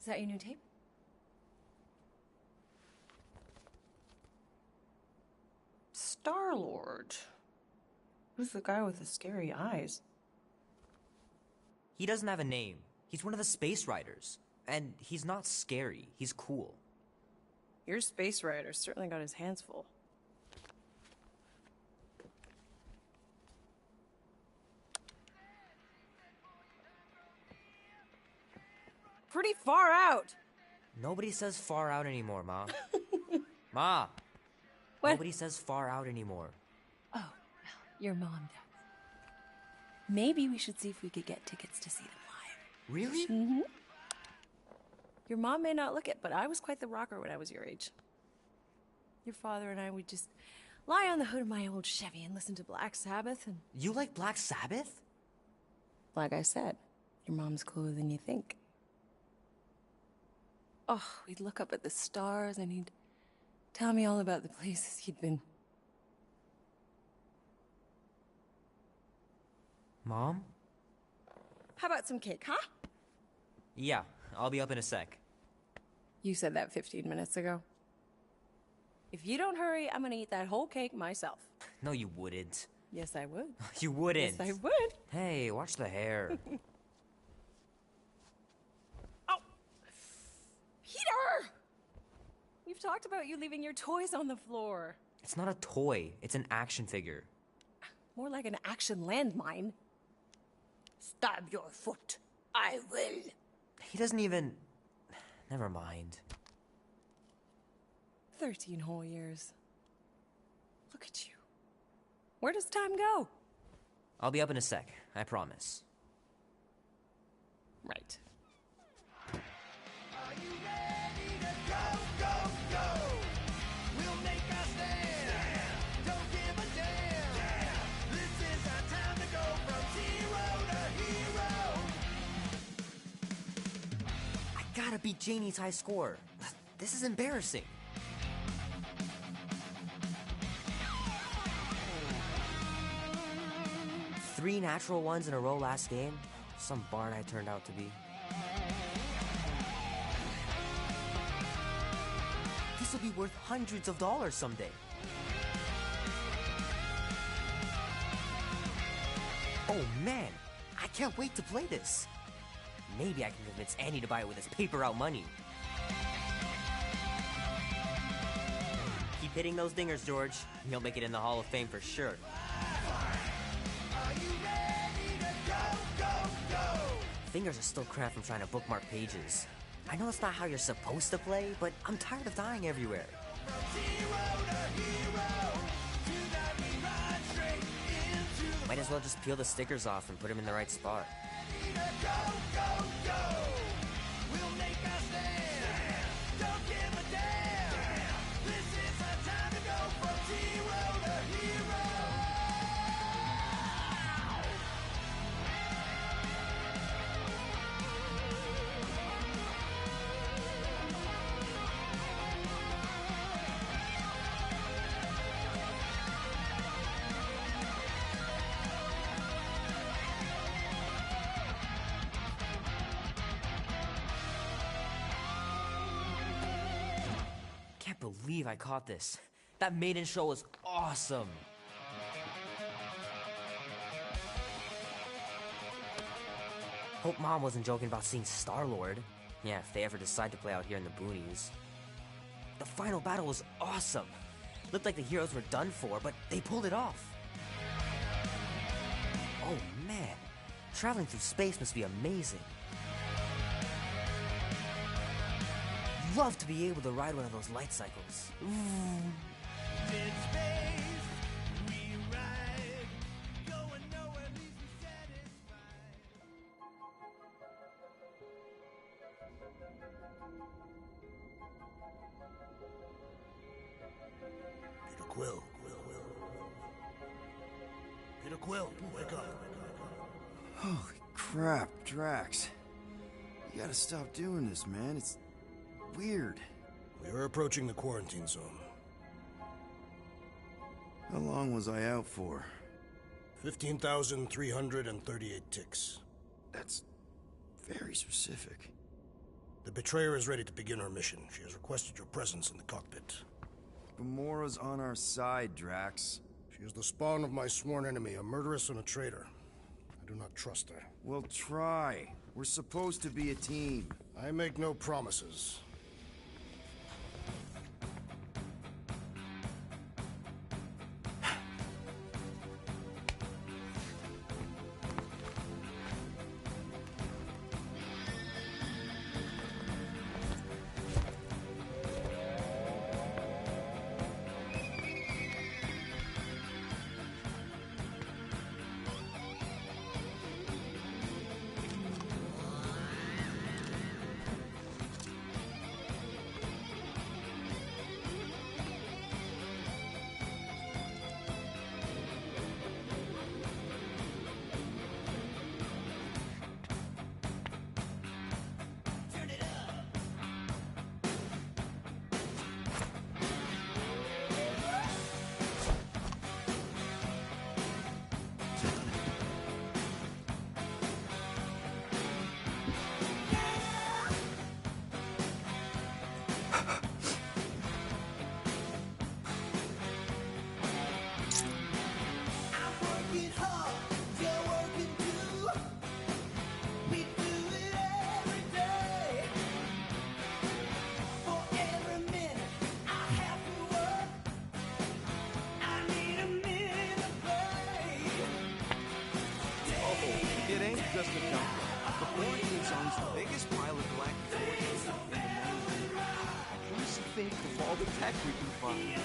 Is that your new tape? Star-Lord. Who's the guy with the scary eyes? He doesn't have a name. He's one of the Space Riders. And he's not scary. He's cool. Your Space Rider certainly got his hands full. Pretty far out! Nobody says far out anymore, Ma. Ma! What? Nobody says far out anymore. Oh, well, your mom does. Maybe we should see if we could get tickets to see them live. Really? Mm-hmm. Your mom may not look it, but I was quite the rocker when I was your age. Your father and I would just lie on the hood of my old Chevy and listen to Black Sabbath and... You like Black Sabbath? Like I said, your mom's cooler than you think. Oh, we'd look up at the stars and he'd tell me all about the places he'd been. Mom? How about some cake, huh? Yeah, I'll be up in a sec. You said that 15 minutes ago. If you don't hurry, I'm gonna eat that whole cake myself. No, you wouldn't. Yes, I would. You wouldn't. Yes, I would. Hey, watch the hair. Oh! Peter! We've talked about you leaving your toys on the floor. It's not a toy. It's an action figure. More like an action landmine. Stab your foot. I will. He doesn't even... Never mind. 13 whole years. Look at you. Where does time go? I'll be up in a sec, I promise. Right. Are you ready to go, go, go? We'll make a stand. Don't give a damn. This is our time to go from zero to hero. I gotta beat Janie's high score. This is embarrassing. Three natural ones in a row last game. Some barn I turned out to be. This will be worth hundreds of dollars someday. Oh man, I can't wait to play this. Maybe I can convince Annie to buy it with his paper out money. Keep hitting those dingers, George. You'll make it in the Hall of Fame for sure. Are you ready to go, go, go? Fingers are still cramped from trying to bookmark pages. I know it's not how you're supposed to play, but I'm tired of dying everywhere. From zero to hero. Tonight we ride straight into the Might as well just peel the stickers off and put them in the right spot. ready to go, go, go. We'll make a stand. Don't give a damn. This is our time to go from zero to hero. Can't believe I caught this. That maiden show was awesome. Hope Mom wasn't joking about seeing Star-Lord. Yeah, if they ever decide to play out here in the boonies. The final battle was awesome. Looked like the heroes were done for, but they pulled it off. Oh man, traveling through space must be amazing. Love to be able to ride one of those light cycles. Ooh. In space, we ride. Going nowhere leaves me satisfied. Peter Quill. Peter Quill, wake up. Holy crap, Drax. You gotta stop doing this, man. It's weird. We are approaching the quarantine zone. How long was I out for? 15,338 ticks. That's very specific. The Betrayer is ready to begin her mission. She has requested your presence in the cockpit. Gamora's on our side, Drax. She is the spawn of my sworn enemy, a murderess and a traitor. I do not trust her. We'll try. We're supposed to be a team. I make no promises. It ain't just a junkyard. The quarantine zone's the biggest pile of galactic forces in the known. Plus a fake of all the tech we can find.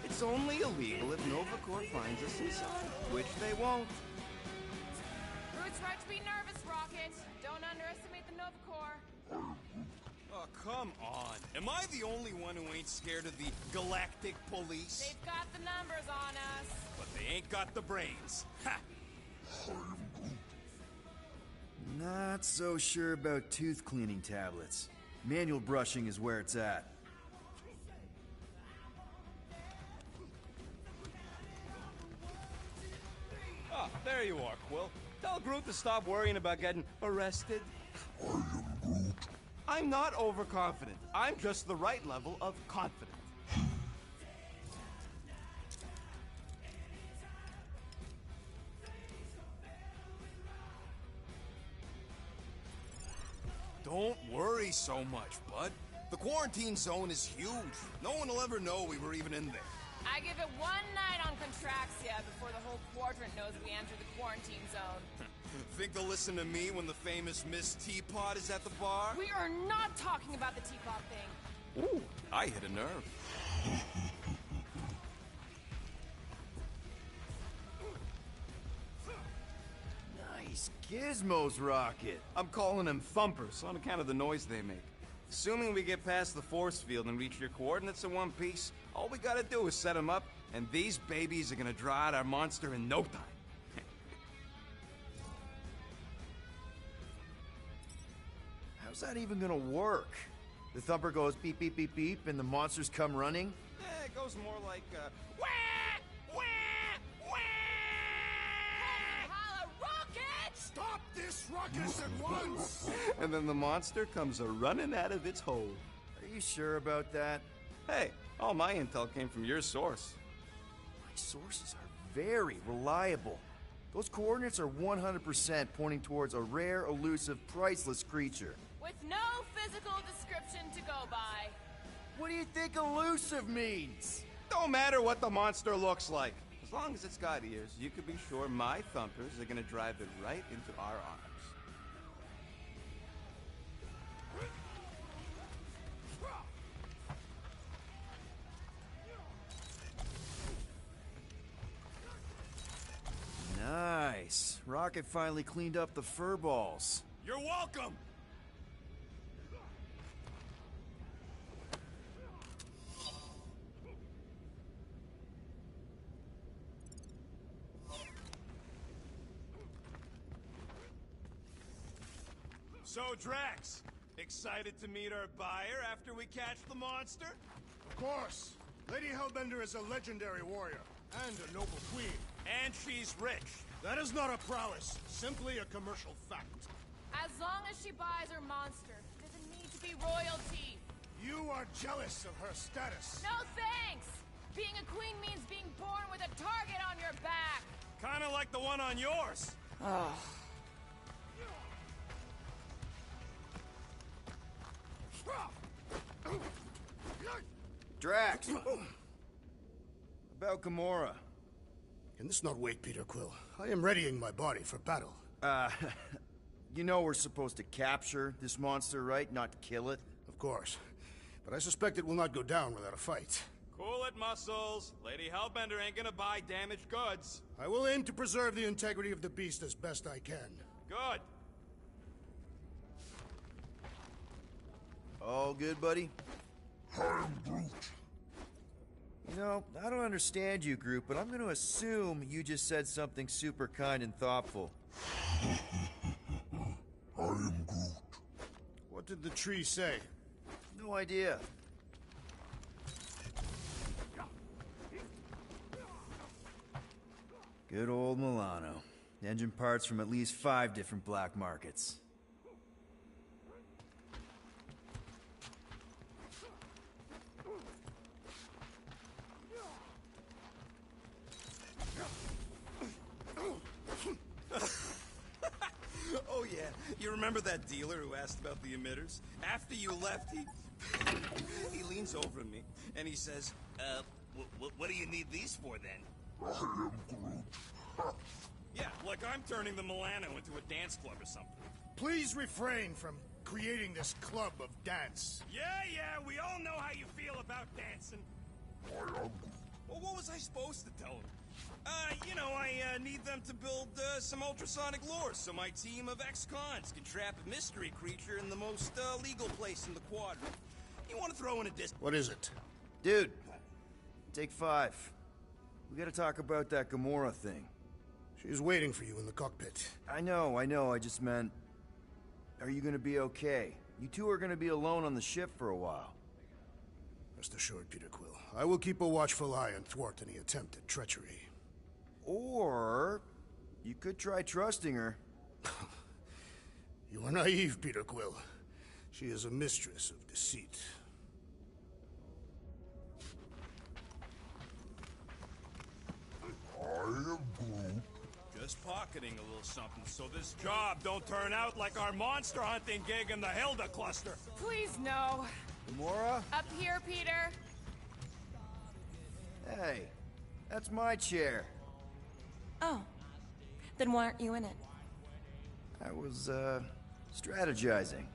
It's only illegal if Nova Corps finds us inside, which they won't. Groot's right to be nervous, Rocket. Don't underestimate the Nova Corps. Oh, come on. Am I the only one who ain't scared of the Galactic Police? They've got the numbers on us. But they ain't got the brains. Ha! Not so sure about tooth cleaning tablets. Manual brushing is where it's at. Oh, there you are, Quill. Tell Groot to stop worrying about getting arrested. I am Groot. I'm not overconfident. I'm just the right level of confident. Don't worry so much, bud. The quarantine zone is huge. No one will ever know we were even in there. I give it one night on Contraxia before the whole quadrant knows we entered the quarantine zone. Think they'll listen to me when the famous Miss Teapot is at the bar? We are not talking about the teapot thing. Ooh, I hit a nerve. Nice gizmos, Rocket. I'm calling them thumpers on account of the noise they make. Assuming we get past the force field and reach your coordinates in one piece, all we gotta do is set them up, and these babies are gonna draw out our monster in no time. How's that even gonna work? The thumper goes beep, beep, beep, beep, and the monsters come running? It goes more like, wah! Wah! Wah! Holla, Rocket! Stop this ruckus at once! And then the monster comes a-running out of its hole. Are you sure about that? Hey, all my intel came from your source. My sources are very reliable. Those coordinates are 100% pointing towards a rare, elusive, priceless creature. With no physical description to go by. What do you think elusive means? Don't matter what the monster looks like. As long as it's got ears, you can be sure my thumpers are gonna drive it right into our arms. Nice. Rocket finally cleaned up the fur balls. You're welcome! So, Drax, excited to meet our buyer after we catch the monster? Of course. Lady Hellbender is a legendary warrior and a noble queen. And she's rich. That is not a prowess, simply a commercial fact. As long she buys her monster. She doesn't need to be royalty. You are jealous of her status. No thanks! Being a queen means being born with a target on your back. Kinda like the one on yours. Oh. Drax! About Gamora. Can this not wait, Peter Quill? I am readying my body for battle. You know we're supposed to capture this monster, right? Not kill it? Of course. But I suspect it will not go down without a fight. Cool it, Muscles. Lady Hellbender ain't gonna buy damaged goods. I will aim to preserve the integrity of the beast as best I can. Good. All good, buddy? I'm Groot. You know, I don't understand you, Groot, but I'm gonna assume you just said something super kind and thoughtful. I am Groot. What did the tree say? No idea. Good old Milano. Engine parts from at least 5 different black markets. Oh yeah, you remember that dealer who asked about the emitters? After you left, he leans over at me and he says, what do you need these for then? I am Groot. Yeah, like I'm turning the Milano into a dance club or something. Please refrain from creating this club of dance. Yeah, we all know how you feel about dancing. I am Groot. Well, what was I supposed to tell him? I need them to build some ultrasonic lore so my team of ex-cons can trap a mystery creature in the most legal place in the quadrant. You want to throw in a disc? What is it? Dude, take 5. We gotta talk about that Gamora thing. She's waiting for you in the cockpit. I know, I just meant... Are you gonna be okay? You two are gonna be alone on the ship for a while. Rest assured, Peter Quill. I will keep a watchful eye and thwart any attempt at treachery. Or... you could try trusting her. You are naive, Peter Quill. She is a mistress of deceit. I am Groot. Just pocketing a little something so this job don't turn out like our monster hunting gig in the Hilda cluster. Please, no. Gamora? Up here, Peter. Hey, that's my chair. Oh. Then why aren't you in it? I was, strategizing.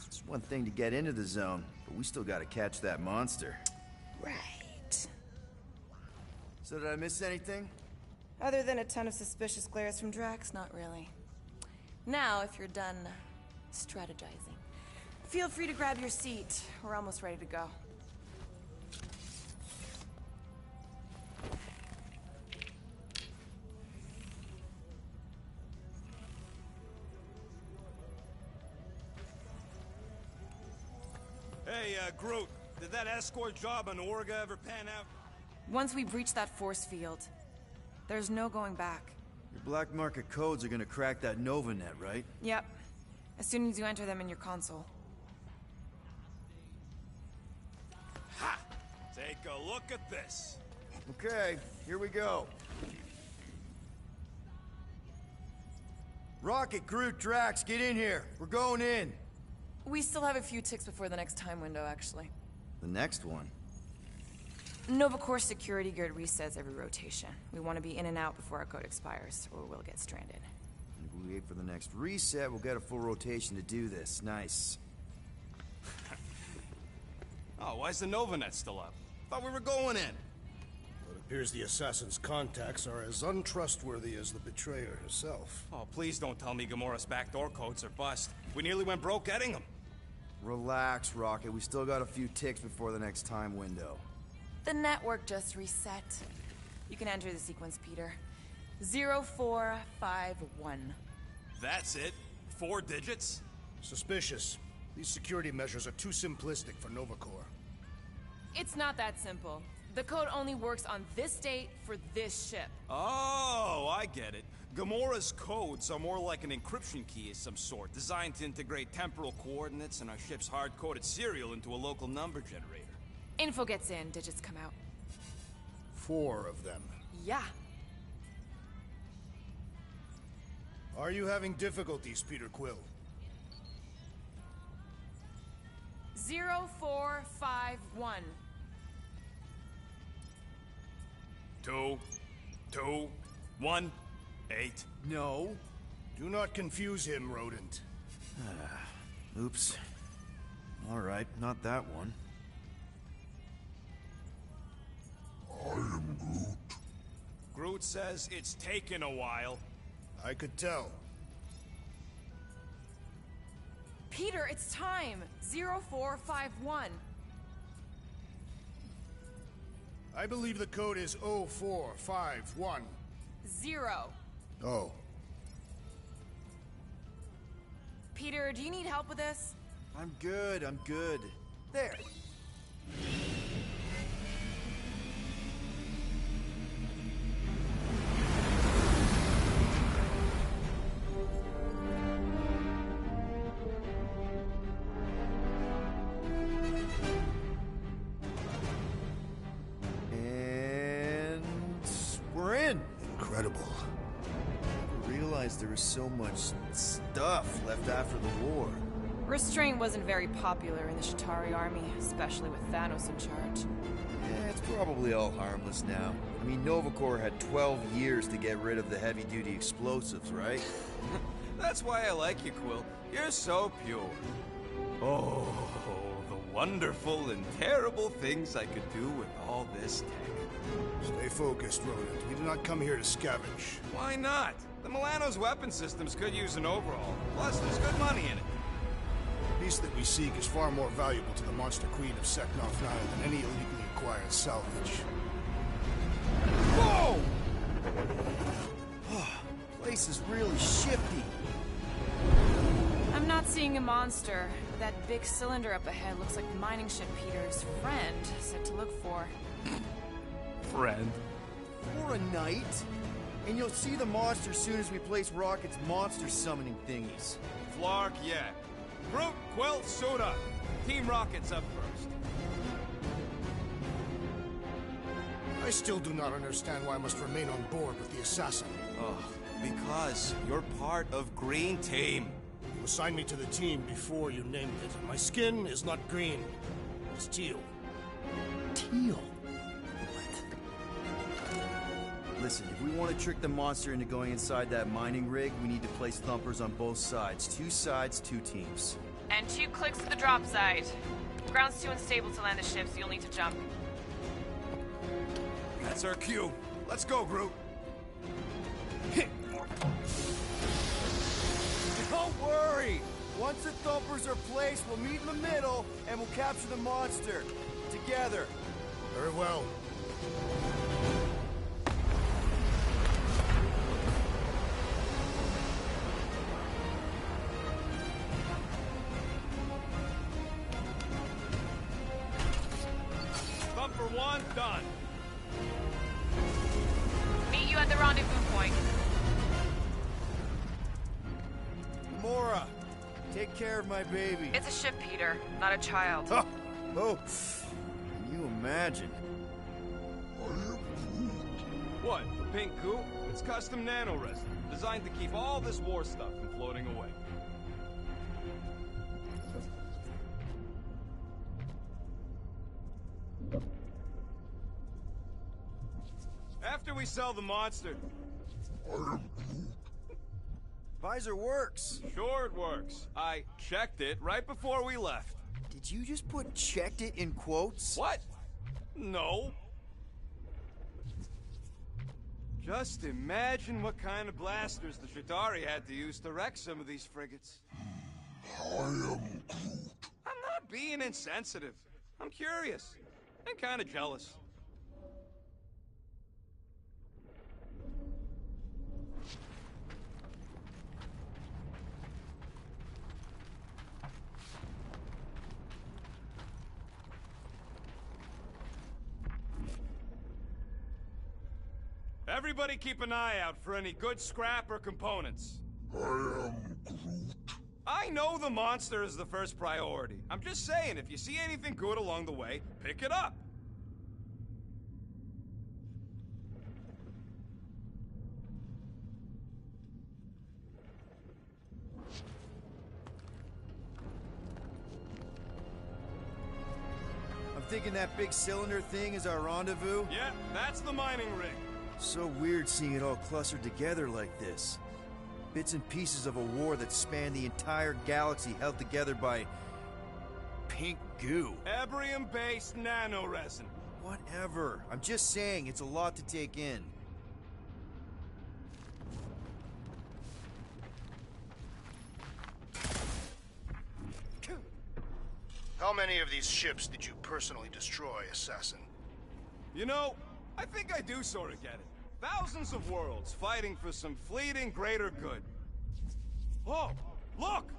It's one thing to get into the zone, but we still gotta catch that monster. Right. So did I miss anything? Other than a ton of suspicious glares from Drax, Not really. Now, if you're done strategizing. feel free to grab your seat. We're almost ready to go. Hey, Groot, did that escort job on Orga ever pan out? Once we breach that force field, there's no going back. Your black market codes are gonna crack that Novanet, right? Yep. As soon as you enter them in your console. Ha! Take a look at this. Okay, here we go. Rocket, Groot, Drax, get in here. We're going in. We still have a few ticks before the next time window, actually. The next one? Nova Corps security grid resets every rotation. We want to be in and out before our code expires, or we'll get stranded. If we wait for the next reset, we'll get a full rotation to do this. Nice. Oh, why's the Novanet still up? Thought we were going in. It appears the assassin's contacts are as untrustworthy as the betrayer herself. Oh, please don't tell me Gamora's backdoor codes are bust. We nearly went broke getting them. Relax, Rocket. We still got a few ticks before the next time window. The network just reset. You can enter the sequence, Peter. 0451. That's it? 4 digits? Suspicious. These security measures are too simplistic for Nova Corps. It's not that simple. The code only works on this date for this ship. Oh, I get it. Gamora's codes are more like an encryption key of some sort, designed to integrate temporal coordinates and our ship's hard-coded serial into a local number generator. Info gets in, digits come out. 4 of them. Yeah. Are you having difficulties, Peter Quill? 0451. 2, 2, 1, 8. No. Do not confuse him, rodent. Oops. All right, not that one. Groot says it's taken a while. I could tell. Peter, it's time. 0451. I believe the code is 0451. 0. Oh. Peter, do you need help with this? I'm good, I'm good. There. And we're in. Incredible. I realized there was so much stuff left after the war. Restraint wasn't very popular in the Chitauri army, especially with Thanos in charge. Yeah, it's probably all harmless now. I mean, Nova Corps had 12 years to get rid of the heavy-duty explosives, right? That's why I like you, Quill. You're so pure. Oh, the wonderful and terrible things I could do with all this tech. Stay focused, rodent. We did not come here to scavenge. Why not? The Milano's weapon systems could use an overhaul. Plus, there's good money in it. The beast that we seek is far more valuable to the monster queen of Seknov 9 than any illegally acquired salvage. Whoa! Place is really shifty. I'm not seeing a monster. That big cylinder up ahead looks like the mining ship Peter's friend said to look for. Friend. For a night? And you'll see the monster soon as we place Rocket's monster summoning thingies. Flark, yeah. Groot, Quill, suit up. Team Rocket's up first. I still do not understand why I must remain on board with the assassin. Oh, because you're part of Green Team. You assigned me to the team before you named it. My skin is not green. It's teal. Teal? Listen, if we want to trick the monster into going inside that mining rig, we need to place thumpers on both sides. 2 sides, 2 teams. And 2 clicks to the drop side. Ground's too unstable to land the ship, so you'll need to jump. That's our cue. Let's go, Groot. Don't worry! Once the thumpers are placed, we'll meet in the middle, and we'll capture the monster. Together. Very well. Bumper 1, done. Meet you at the rendezvous point. Gamora, take care of my baby. It's a ship, Peter, not a child. Oh, can you imagine? What, the pink coupe? It's custom nano-resin, designed to keep all this war stuff from floating away. After we sell the monster... Visor works. Sure it works. I checked it right before we left. Did you just put checked it in quotes? What? No. Just imagine what kind of blasters the Chitauri had to use to wreck some of these frigates. I'm not being insensitive. I'm curious and kind of jealous. Everybody keep an eye out for any good scrap or components. I am Groot. I know the monster is the first priority. I'm just saying, if you see anything good along the way, pick it up. I'm thinking that big cylinder thing is our rendezvous. Yeah, that's the mining rig. So weird seeing it all clustered together like this. Bits and pieces of a war that spanned the entire galaxy held together by... pink goo. Ebrium-based nanoresin. Whatever. I'm just saying, it's a lot to take in. How many of these ships did you personally destroy, Assassin? You know, I think I do sort of get it. Thousands of worlds fighting for some fleeting greater good. Oh, look!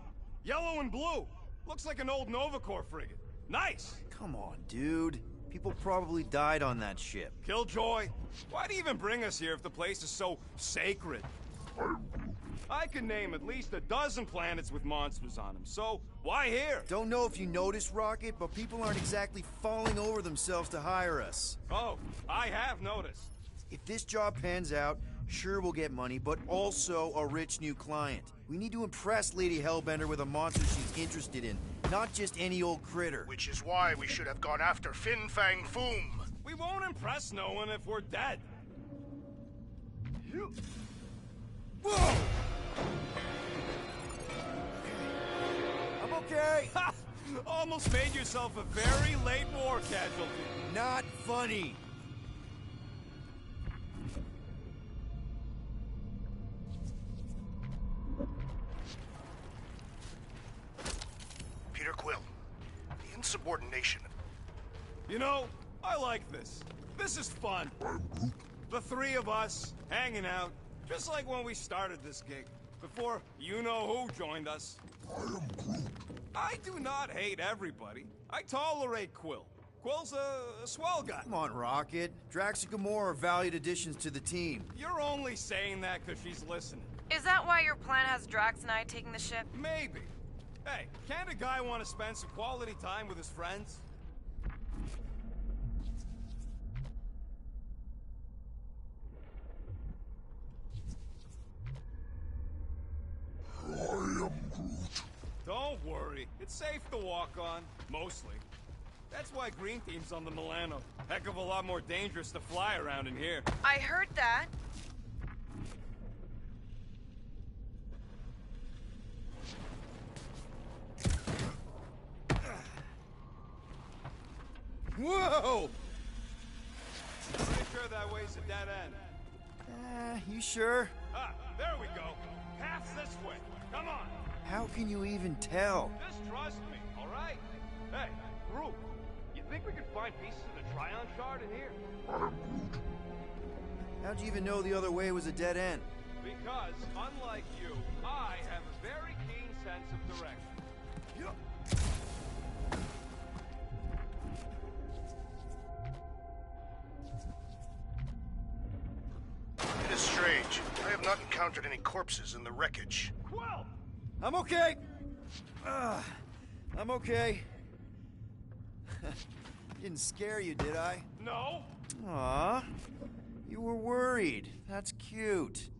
Yellow and blue. Looks like an old Novacore frigate. Nice! Come on, dude. People probably died on that ship. Killjoy, why'd he even bring us here if the place is so sacred? I can name at least a dozen planets with monsters on them, so why here? Don't know if you noticed, Rocket, but people aren't exactly falling over themselves to hire us. Oh, I have noticed. If this job pans out, sure we'll get money, but also a rich new client. We need to impress Lady Hellbender with a monster she's interested in, not just any old critter. Which is why we should have gone after Fin Fang Foom. We won't impress no one if we're dead. Whoa! I'm okay. Ha! Almost made yourself a very late war casualty. Not funny. Peter Quill, the insubordination. You know, I like this. This is fun. The three of us, hanging out, just like when we started this gig, before you-know-who joined us. I do not hate everybody. I tolerate Quill. Quill's a swell guy. Come on, Rocket. Drax and Gamora are valued additions to the team. You're only saying that because she's listening. Is that why your plan has Drax and I taking the ship? Maybe. Hey, can't a guy want to spend some quality time with his friends? Don't worry, it's safe to walk on, mostly. That's why Green Team's on the Milano. Heck of a lot more dangerous to fly around in here. I heard that. Whoa! Pretty sure that way's a dead end. You sure? Ah, there we go. Path's this way. Come on. How can you even tell? Just trust me, all right? Hey, Groot, you think we could find pieces of the Tryon Shard in here? How'd you even know the other way was a dead end? Because, unlike you, I have a very keen sense of direction. It is strange. I have not encountered any corpses in the wreckage. Quill! I'm okay. I'm okay. Didn't scare you, did I? No. Aw. You were worried. That's cute.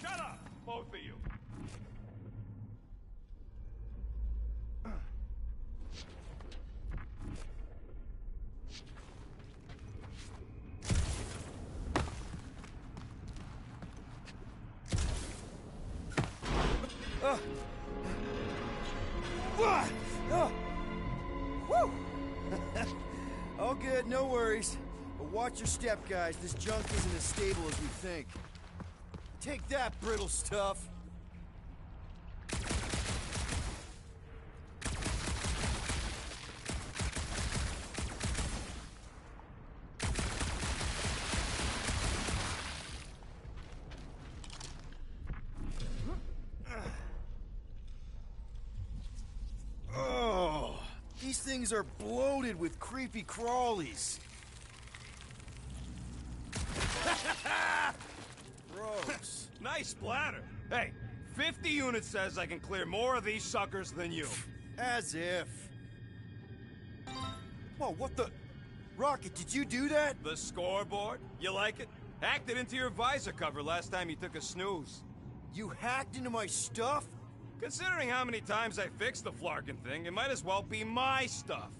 Shut up, both of you. Woo! All good, no worries. But watch your step, guys. This junk isn't as stable as we think. Take that, brittle stuff. These things are bloated with creepy crawlies. Nice splatter. Hey, 50 units says I can clear more of these suckers than you. As if. Whoa, what the... Rocket, did you do that? The scoreboard? You like it? Hacked it into your visor cover last time you took a snooze. You hacked into my stuff? Considering how many times I fixed the Flarkin thing, it might as well be my stuff.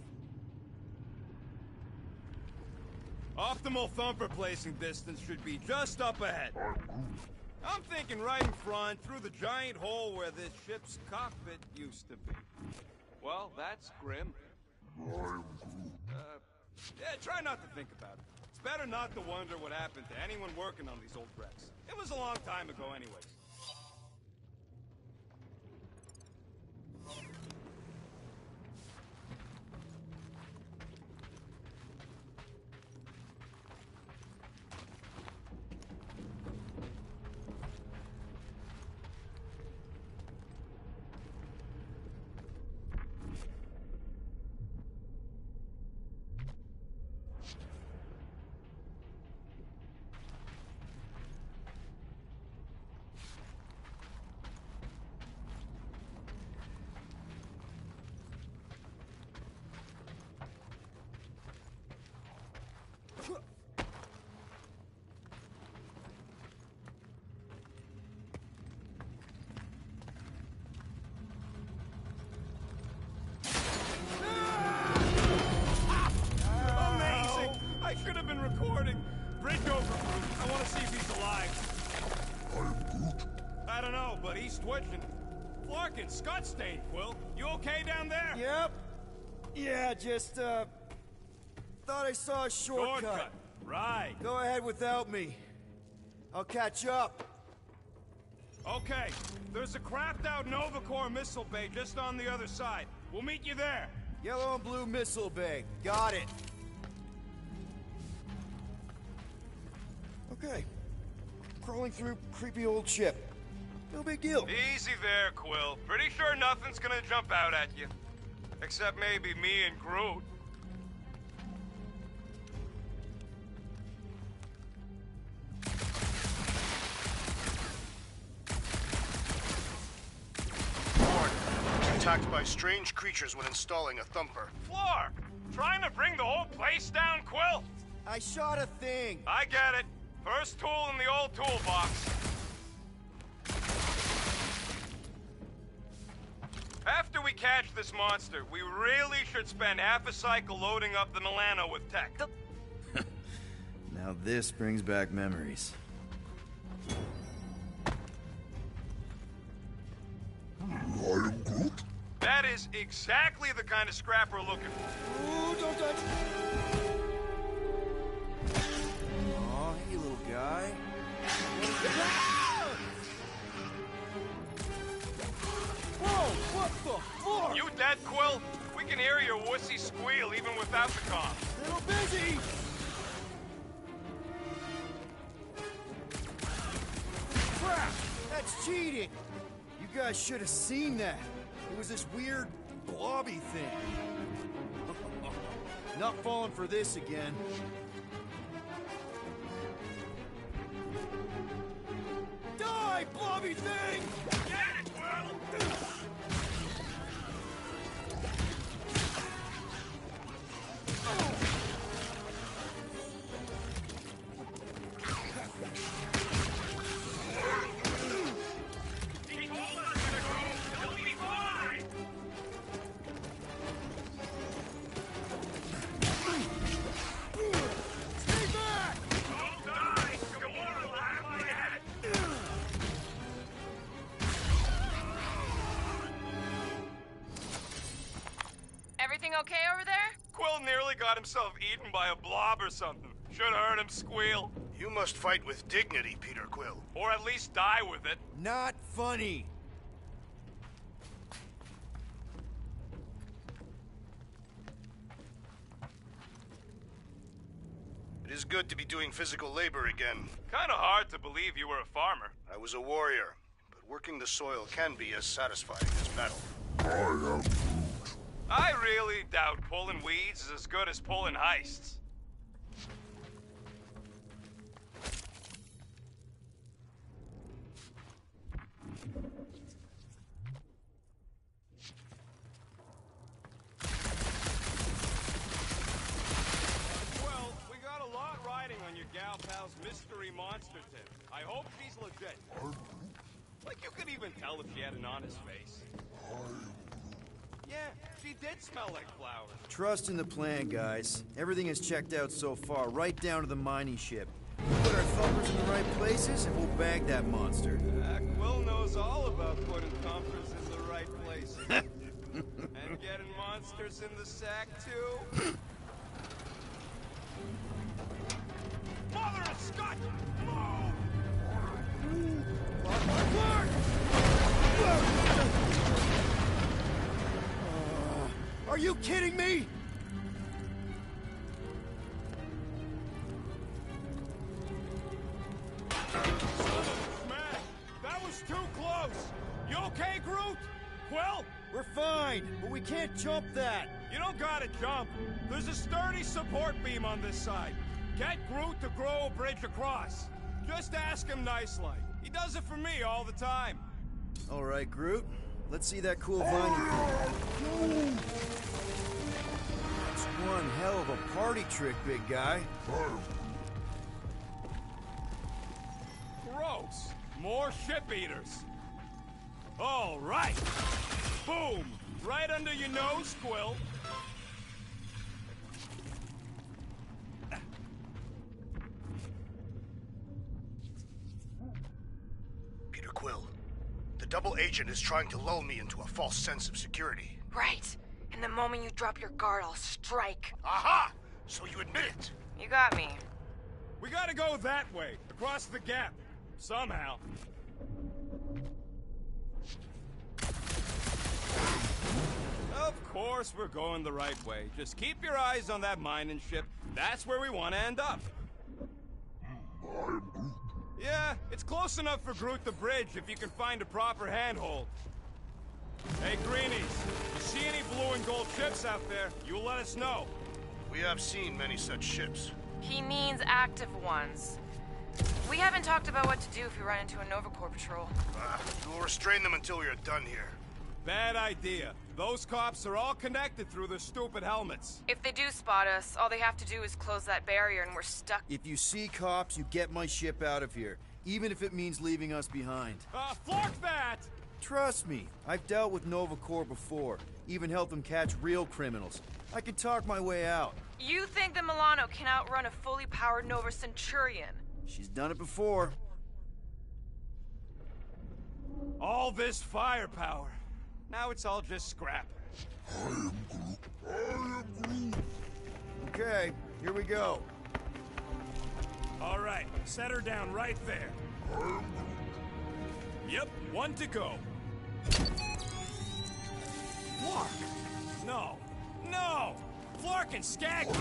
Optimal thumper placing distance should be just up ahead. I'm thinking right in front, through the giant hole where this ship's cockpit used to be. Well, that's grim. Yeah, try not to think about it. It's better not to wonder what happened to anyone working on these old wrecks. It was a long time ago anyways. I should have been recording. Bridge over, Groot. I want to see if he's alive. I'm Groot? I don't know, but he's twitching. Flarkin, Scott stained, Quill. You okay down there? Yep. Yeah, just, thought I saw a shortcut. Right. Go ahead without me. I'll catch up. Okay. There's a crapped-out Nova Corps missile bay just on the other side. We'll meet you there. Yellow and blue missile bay. Got it. Okay. Crawling through creepy old ship. No big deal. Easy there, Quill. Pretty sure nothing's gonna jump out at you. Except maybe me and Groot. Attacked by strange creatures when installing a thumper. Flark! Trying to bring the whole place down, Quill? I shot a thing. I get it. First tool in the old toolbox. After we catch this monster, we really should spend half a cycle loading up the Milano with tech. Now this brings back memories. That is exactly the kind of scrap we're looking for. Ooh, don't touch. Aw, hey, little guy. Whoa, what the fuck? You dead, Quill? We can hear your wussy squeal even without the comm. Little busy. Crap! That's cheating! You guys should have seen that. It was this weird, blobby thing. Not falling for this again. Die, blobby thing! Get it, Quill! Everything okay over there? Quill nearly got himself eaten by a blob or something. Should have heard him squeal. You must fight with dignity, Peter Quill. Or at least die with it. Not funny. It is good to be doing physical labor again. Kinda hard to believe you were a farmer. I was a warrior, but working the soil can be as satisfying as battle. I really doubt pulling weeds is as good as pulling heists. could even tell if she had an honest face. Yeah, she did smell like flowers. Trust in the plan, guys. Everything is checked out so far, right down to the mining ship. We'll put our thumpers in the right places, and we'll bag that monster. Quill knows all about putting thumpers in the right places. And getting monsters in the sack, too. Mother of Scott! Move! Are you kidding me? Smash! That was too close! You okay, Groot? Quill? We're fine, but we can't jump that. You don't gotta jump. There's a sturdy support beam on this side. Get Groot to grow a bridge across. Just ask him nice-like. He does it for me all the time. All right, Groot. Let's see that cool vine. That's one hell of a party trick, big guy. Gross. More ship eaters. All right. Boom. Right under your nose, Quill. Peter Quill, the double agent is trying to lull me into a false sense of security. Right. And the moment you drop your guard, I'll strike. Aha! So you admit it. You got me. We gotta go that way, across the gap. Somehow. Of course we're going the right way. Just keep your eyes on that mining ship. That's where we want to end up. Yeah, it's close enough for Groot the bridge if you can find a proper handhold. Hey, Greenies, you see any blue and gold ships out there, you let us know. We have seen many such ships. He means active ones. We haven't talked about what to do if we run into a Nova Corps patrol. We'll restrain them until we are done here. Bad idea. Those cops are all connected through their stupid helmets. If they do spot us, all they have to do is close that barrier and we're stuck. If you see cops, you get my ship out of here, even if it means leaving us behind. Flock that! Trust me, I've dealt with Nova Corps before, even helped them catch real criminals. I can talk my way out. You think the Milano can outrun a fully powered Nova Centurion? She's done it before. All this firepower. Now it's all just scrap. Okay, here we go. All right, set her down right there. Yep, one to go. Flark! No, no! Flark and Skaggy!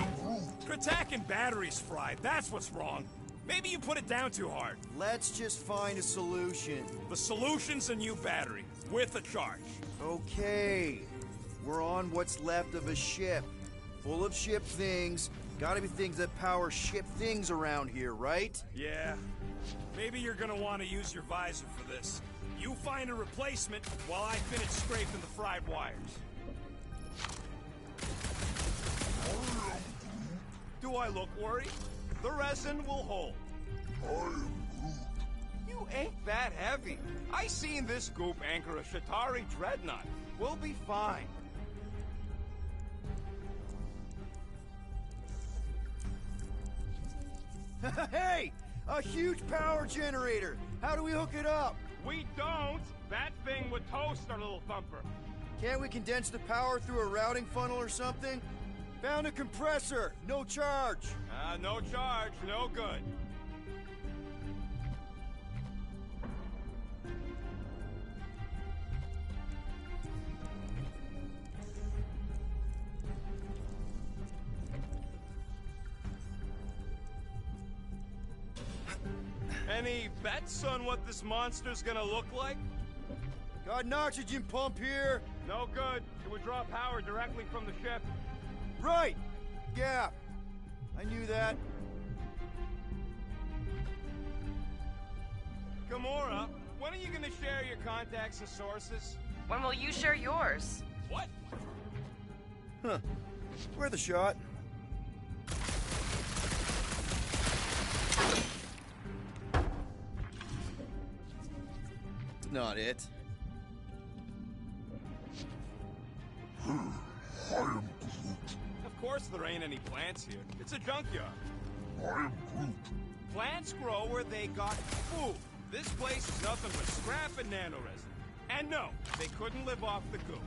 Kratak and batteries fried, that's what's wrong. Maybe you put it down too hard. Let's just find a solution. The solution's a new battery, with a charge. Okay, we're on what's left of a ship. Full of ship things. Gotta be things that power ship things around here, right? Yeah. Maybe you're gonna want to use your visor for this. You find a replacement while I finish scraping the fried wires. Do I look worried? The resin will hold. You ain't that heavy. I seen this goop anchor a Shatari dreadnought. We'll be fine. Hey! A huge power generator! How do we hook it up? We don't! That thing would toast our little thumper. Can't we condense the power through a routing funnel or something? Found a compressor! No charge! No charge, no good. Any bets on what this monster's gonna look like? Got an oxygen pump here. No good. It would draw power directly from the ship. Right! Yeah. I knew that. Gamora, when are you gonna share your contacts and sources? When will you share yours? What? Huh. Worth a shot. not it. Of course there ain't any plants here. It's a junkyard. I am Groot. Plants grow where they got food. This place is nothing but scrap and nanoresin. And no, they couldn't live off the goo.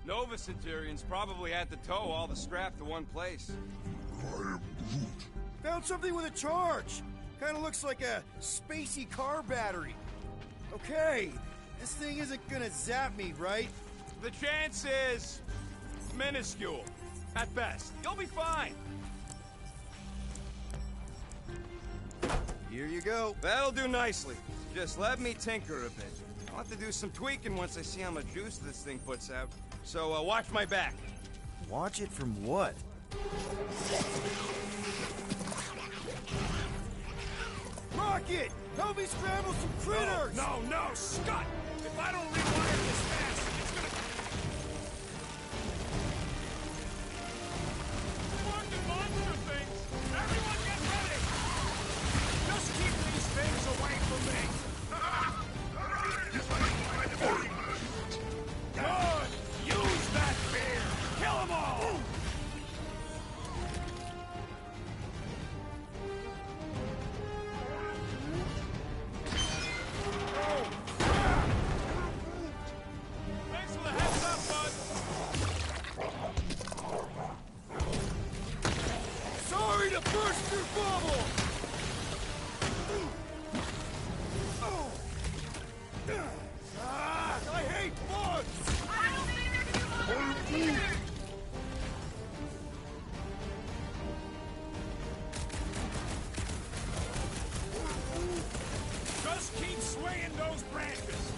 Nova Centurions probably had to tow all the scrap to one place. I am Groot. Found something with a charge. Kind of looks like a spacey car battery. Okay, this thing isn't gonna zap me, right? The chance is minuscule, at best. You'll be fine. Here you go. That'll do nicely. Just let me tinker a bit. I'll have to do some tweaking once I see how much juice this thing puts out. So watch my back. Watch it from what? Rocket! Help me scramble some critters! No, Scott! If I don't rewire this fast, it's gonna... Fucking monster things! Everyone get ready! Just keep these things away from me! Good! Use that fear! Kill them all! Thanks for the heads up, bud! Sorry to burst your bubble! I hate bugs! Just keep swaying those branches!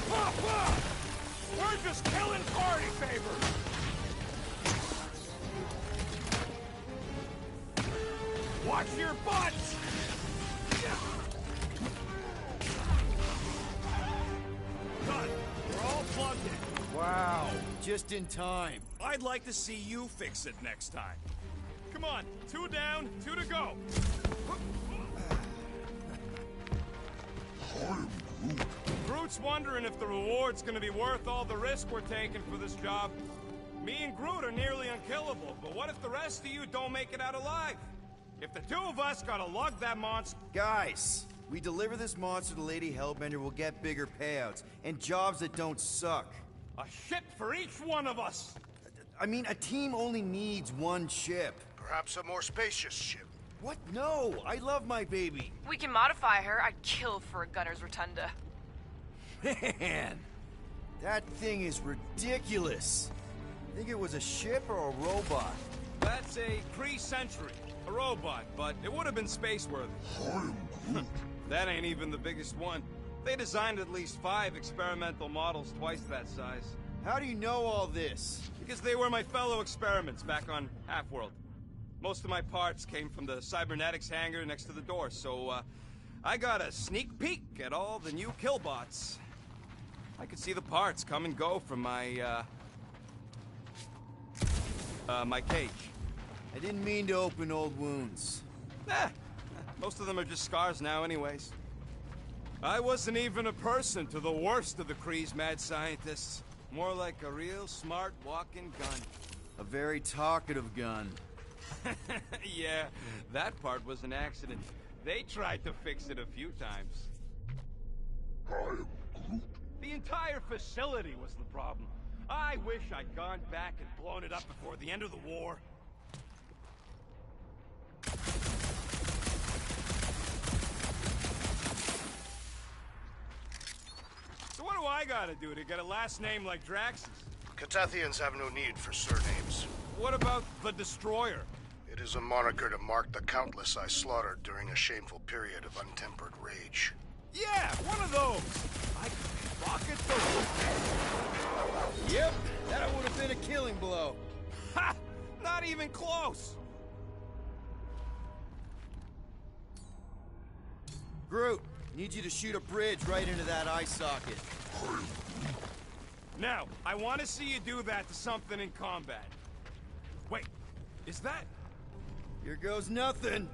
Papa! We're just killing party favors! Watch your butts! Done. We're all plugged in. Wow, just in time. I'd like to see you fix it next time. Come on, 2 down, 2 to go. Groot's wondering if the reward's gonna be worth all the risk we're taking for this job. Me and Groot are nearly unkillable, but what if the rest of you don't make it out alive? If the 2 of us gotta lug that monster... Guys, we deliver this monster to Lady Hellbender, we'll get bigger payouts and jobs that don't suck. A ship for each one of us! I mean, a team only needs one ship. Perhaps a more spacious ship. What? No, I love my baby. We can modify her. I'd kill for a gunner's rotunda. Man, that thing is ridiculous. Think it was a ship or a robot? That's a Kree-Sentry, a robot, but it would have been space-worthy. That ain't even the biggest one. They designed at least 5 experimental models twice that size. How do you know all this? Because they were my fellow experiments back on Half-World. Most of my parts came from the cybernetics hangar next to the door, so I got a sneak peek at all the new killbots. I could see the parts come and go from my cage. I didn't mean to open old wounds. Most of them are just scars now anyways. I wasn't even a person to the worst of the Kree's mad scientists. More like a real smart walking gun. A very talkative gun. Yeah, that part was an accident. They tried to fix it a few times. I am Groot. The entire facility was the problem. I wish I'd gone back and blown it up before the end of the war. So what do I gotta do to get a last name like Drax's? Catathians have no need for surnames. what about the Destroyer? It is a moniker to mark the countless I slaughtered during a shameful period of untempered rage. Yeah, one of those! I could rocket the... Yep, that would have been a killing blow. Ha! Not even close! Groot, need you to shoot a bridge right into that eye socket. Now, I want to see you do that to something in combat. Wait, is that... Here goes nothing.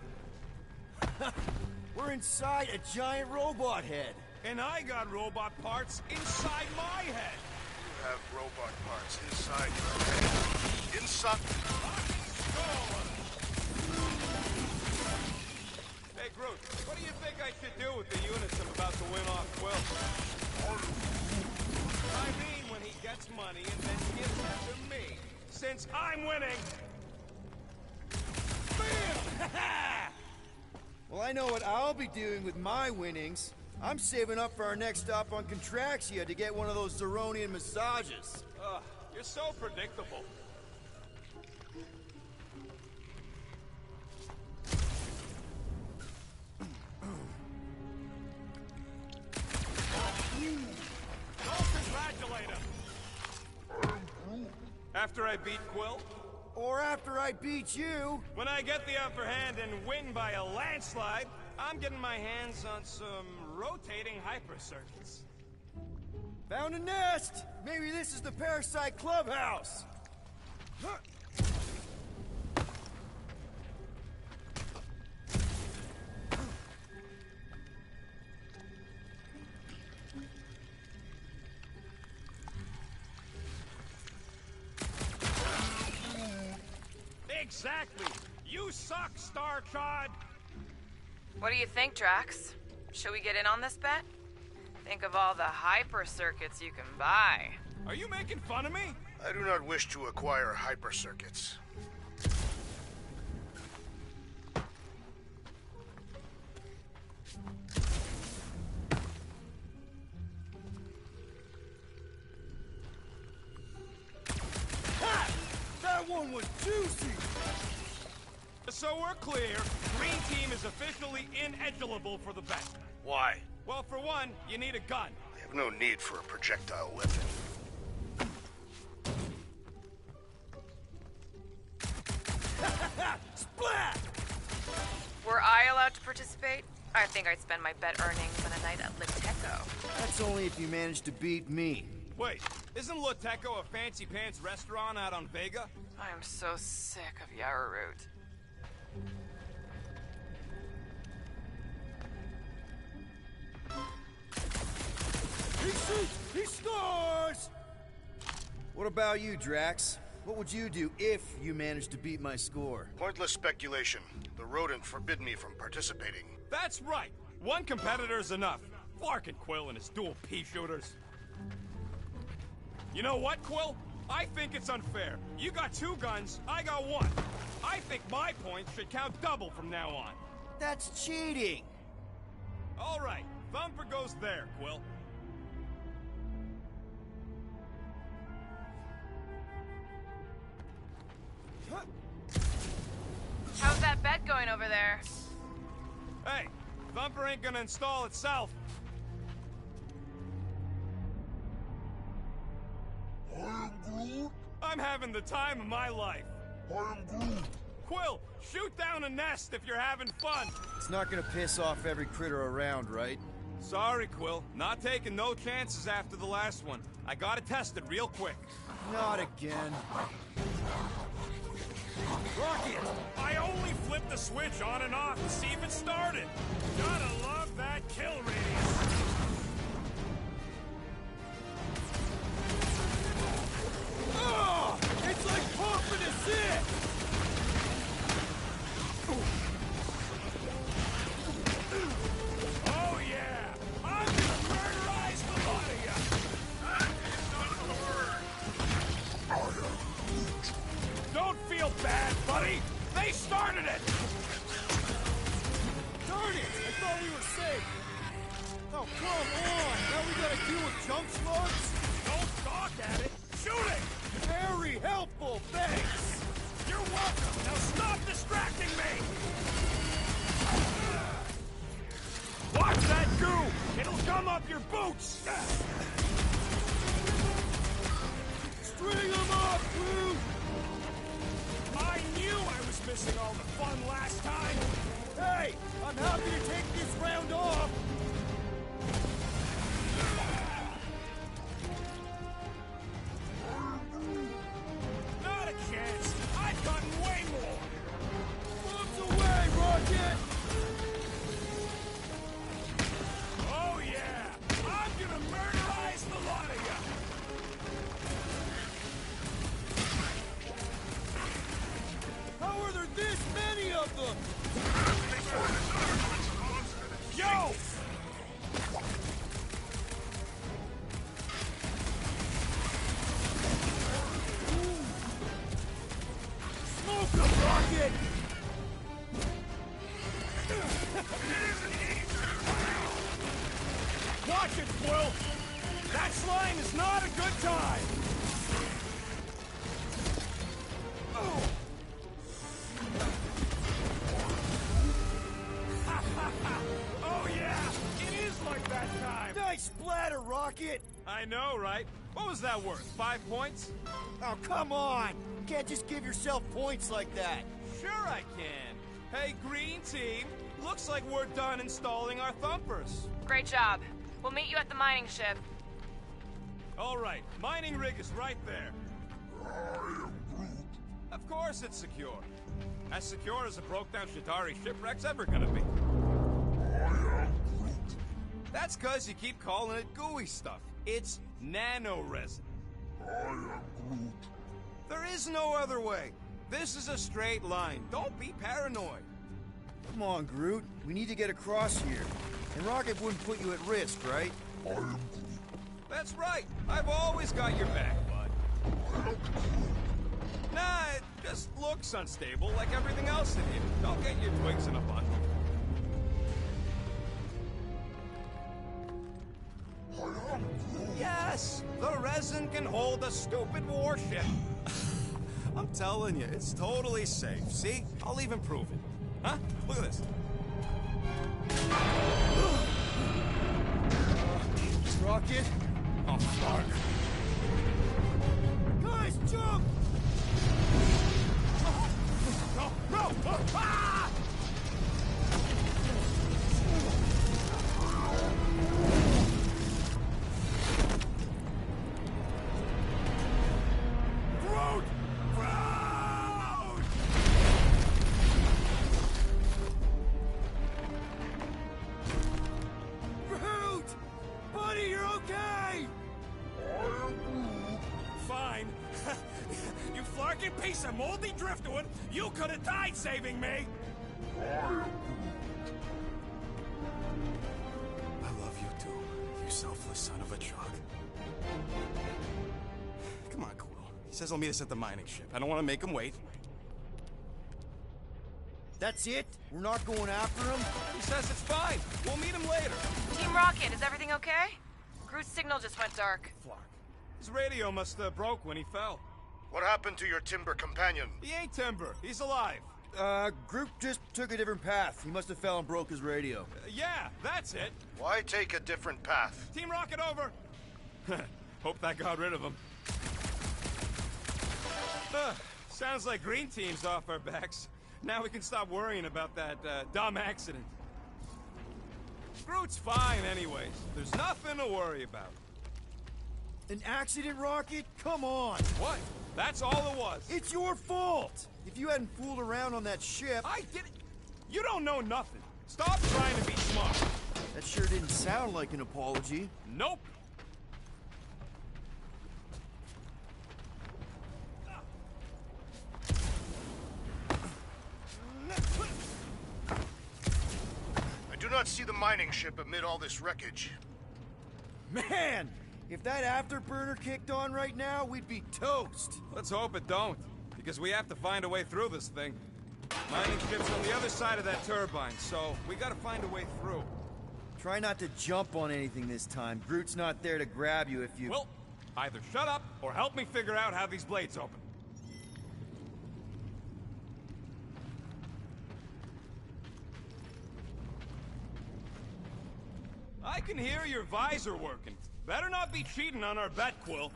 We're inside a giant robot head. And I got robot parts inside my head! You have robot parts inside your head. Inside... Hey, Groot, what do you think I should do with the units I'm about to win off Quill? I mean, when he gets money and then gives it to me, since I'm winning. Bam! Well, I know what I'll be doing with my winnings. I'm saving up for our next stop on Contraxia to get one of those Zeronian massages. You're so predictable. Don't congratulate him! After I beat Quill? Or after I beat you. When I get the upper hand and win by a landslide, I'm getting my hands on some rotating hyper circuits. Found a nest! Maybe this is the Parasite Clubhouse! Exactly! You suck, Star Chod! What do you think, Drax? Should we get in on this bet? Think of all the hyper circuits you can buy. Are you making fun of me? I do not wish to acquire hyper circuits. Ha! That one was juicy! So we're clear, Green Team is officially ineligible for the bet. Why? Well, for one, you need a gun. I have no need for a projectile weapon. Splat! Were I allowed to participate? I think I'd spend my bet earnings on a night at Liteco. That's only if you manage to beat me. Wait, isn't Loteco a fancy pants restaurant out on Vega? I am so sick of Yarroot. He shoots! He scores! What about you, Drax? What would you do if you managed to beat my score? Pointless speculation. The rodent forbid me from participating. That's right. One competitor's enough. Flark and Quill and his dual pea shooters. You know what, Quill? I think it's unfair. You got 2 guns, I got 1. I think my points should count double from now on. That's cheating! All right, Thumper goes there, Quill. How's that bet going over there? Hey, Thumper ain't gonna install itself. I am Groot. I'm having the time of my life. I am Groot. Quill, shoot down a nest if you're having fun. It's not gonna piss off every critter around, right? Sorry, Quill. Not taking no chances after the last one. I gotta test it real quick. Not again. Rocket! I only flipped the switch on and off to see if it started. Gotta love that kill radius. Oh! It's like pumping a zip! Oh yeah! I'm gonna murderize the lot of ya! That is not the word! Don't feel bad, buddy! They started it! Darn it! I thought we were safe! Oh, come on! Now we gotta deal with junk slugs? Don't gawk at it! Shoot it! Very helpful, thanks! Now stop distracting me! Watch that goo! It'll come up your boots! String them up, Groot! I knew I was missing all the fun last time! Hey! I'm happy to take this round off! Not a chance! I've gotten way more! Bombs away, Rocket! Oh yeah! I'm gonna murderize the lot of you! How are there this many of them? Yo! Smoke them, Rocket! Watch it, Quill! That slime is not a good time! Oh! Oh yeah! It is like that time! Nice splatter, Rocket! I know, right? What was that worth? 5 points? Oh, come on! You can't just give yourself points like that. Sure I can. Hey, Green Team, looks like we're done installing our thumpers. Great job. We'll meet you at the mining ship. All right, mining rig is right there. Of course it's secure. As secure as a broke-down Shatari shipwreck's ever gonna be. That's cause you keep calling it gooey stuff. It's nano-resin. There is no other way. This is a straight line. Don't be paranoid. Come on, Groot. We need to get across here. And Rocket wouldn't put you at risk, right? That's right. I've always got your back, bud. Nah, it just looks unstable like everything else in here. Don't get your twigs in a bundle. Yes! The resin can hold a stupid warship. I'm telling you, it's totally safe. See? I'll even prove it. Huh? Look at this. Rocket? Oh, fuck. Guys, jump! No! No! Ah! Groot! Groot! Groot! Buddy, you're okay! Fine. You flarkin' piece of moldy driftwood, you could have died saving me! I love you too, you selfless son of a truck. Come on, Quill. He says he'll meet us at the mining ship. I don't want to make him wait. That's it? We're not going after him? He says it's fine. We'll meet him later. Team Rocket, is everything okay? Groot's signal just went dark. Flark. His radio must have broke when he fell. What happened to your Timber companion? He ain't Timber. He's alive. Groot just took a different path. He must have fell and broke his radio. Yeah, that's it. Why take a different path? Team Rocket over. Hope that got rid of him. Sounds like Green Team's off our backs. Now we can stop worrying about that dumb accident. Groot's fine anyways. There's nothing to worry about. An accident, Rocket? Come on! What? That's all it was. It's your fault! If you hadn't fooled around on that ship... I didn't... You don't know nothing. Stop trying to be smart. That sure didn't sound like an apology. Nope. I do not see the mining ship amid all this wreckage. Man! If that afterburner kicked on right now, we'd be toast. Let's hope it don't, because we have to find a way through this thing. Mining ship's on the other side of that turbine, so we gotta find a way through. Try not to jump on anything this time. Groot's not there to grab you if you... Well, either shut up or help me figure out how these blades open. I can hear your visor working. Better not be cheating on our bet, Quill.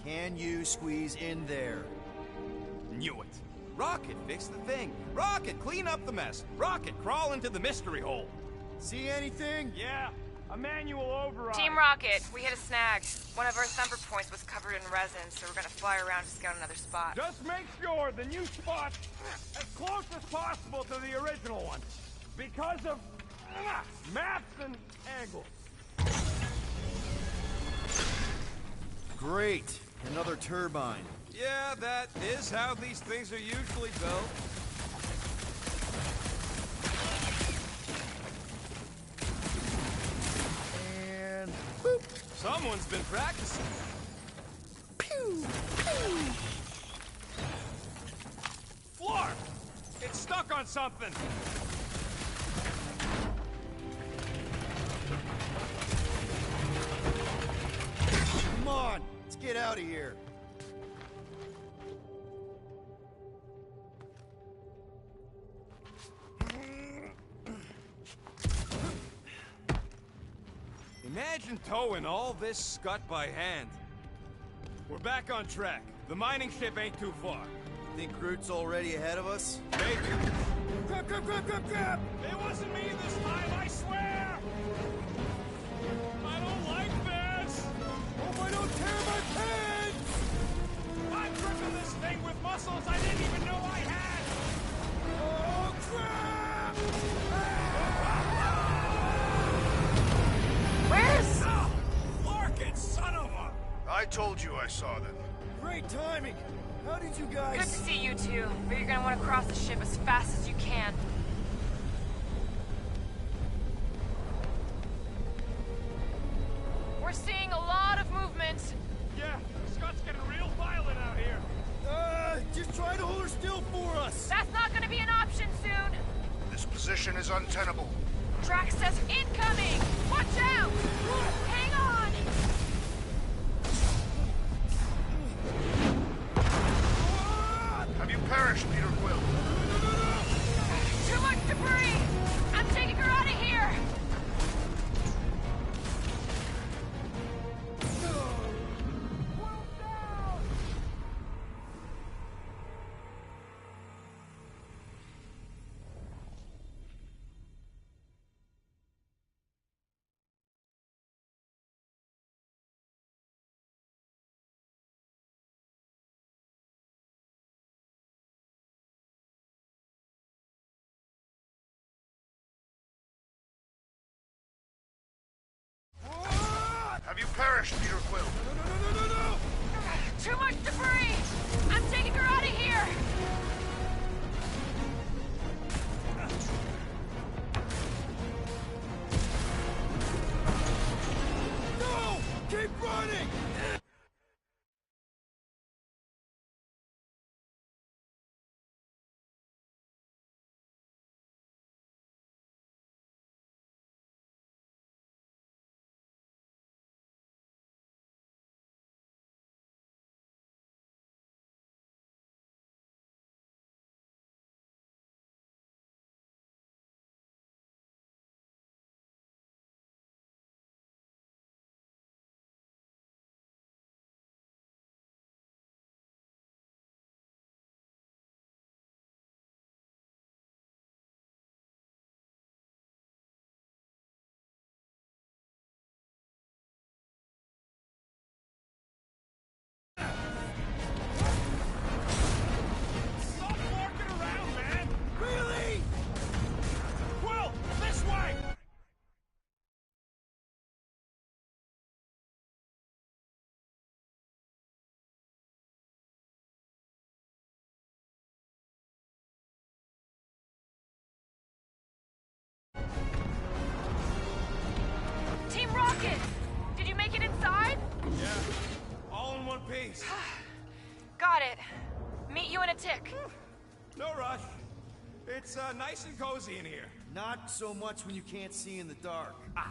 Can you squeeze in there? Knew it. Rocket, fix the thing. Rocket, clean up the mess. Rocket, crawl into the mystery hole. See anything? Yeah, a manual override. Team Rocket, we hit a snag. One of our thumper points was covered in resin, so we're gonna fly around to scout another spot. Just make sure the new spot's as close as possible to the original one. Because of maps and angles. Great. Another turbine. Yeah, that is how these things are usually built. And boop. Someone's been practicing. Pew, pew. Flark! It's stuck on something. Come on, let's get out of here. Imagine towing all this scut by hand. We're back on track. The mining ship ain't too far. Think Groot's already ahead of us? Maybe. Grab, grab, grab, grab, grab! It wasn't me this time, I swear! I don't like this! Hope I don't tear my pants! I'm gripping this thing with muscles I didn't even know I had! Oh, crap! Where's... Oh, Larkin, son of a... I told you I saw them. Great timing! How did you Good guys... to see you two, but you're gonna want to cross the ship as fast as you can. We're seeing a lot of movement. Yeah, Scott's getting real violent out here. Just try to hold her still for us! That's not gonna be an option soon. This position is untenable. Drax says incoming! Watch out! Hang on! Have you perished, Peter Quill? Too much debris! I'm taking her out of here! Have you perished, Peter Quill? Too much debris! I'm taking her out of here! No! Keep running! Stop walking around, man! Really? Quill, this way! Team Rocket! Did you make it inside? Yeah, all in one piece. Got it. Meet you in a tick. No rush. It's nice and cozy in here. Not so much when you can't see in the dark. I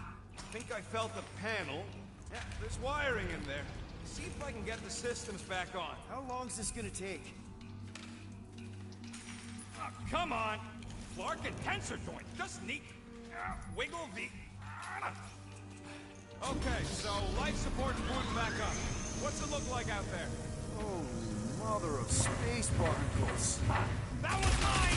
think I felt the panel. Yeah, there's wiring in there. See if I can get the systems back on. How long's this gonna take? Oh, come on! Clark and tensor joint, just neat. Wiggle the... Okay, so life support and food back up. What's it look like out there? Holy mother of space barnacles. That was mine!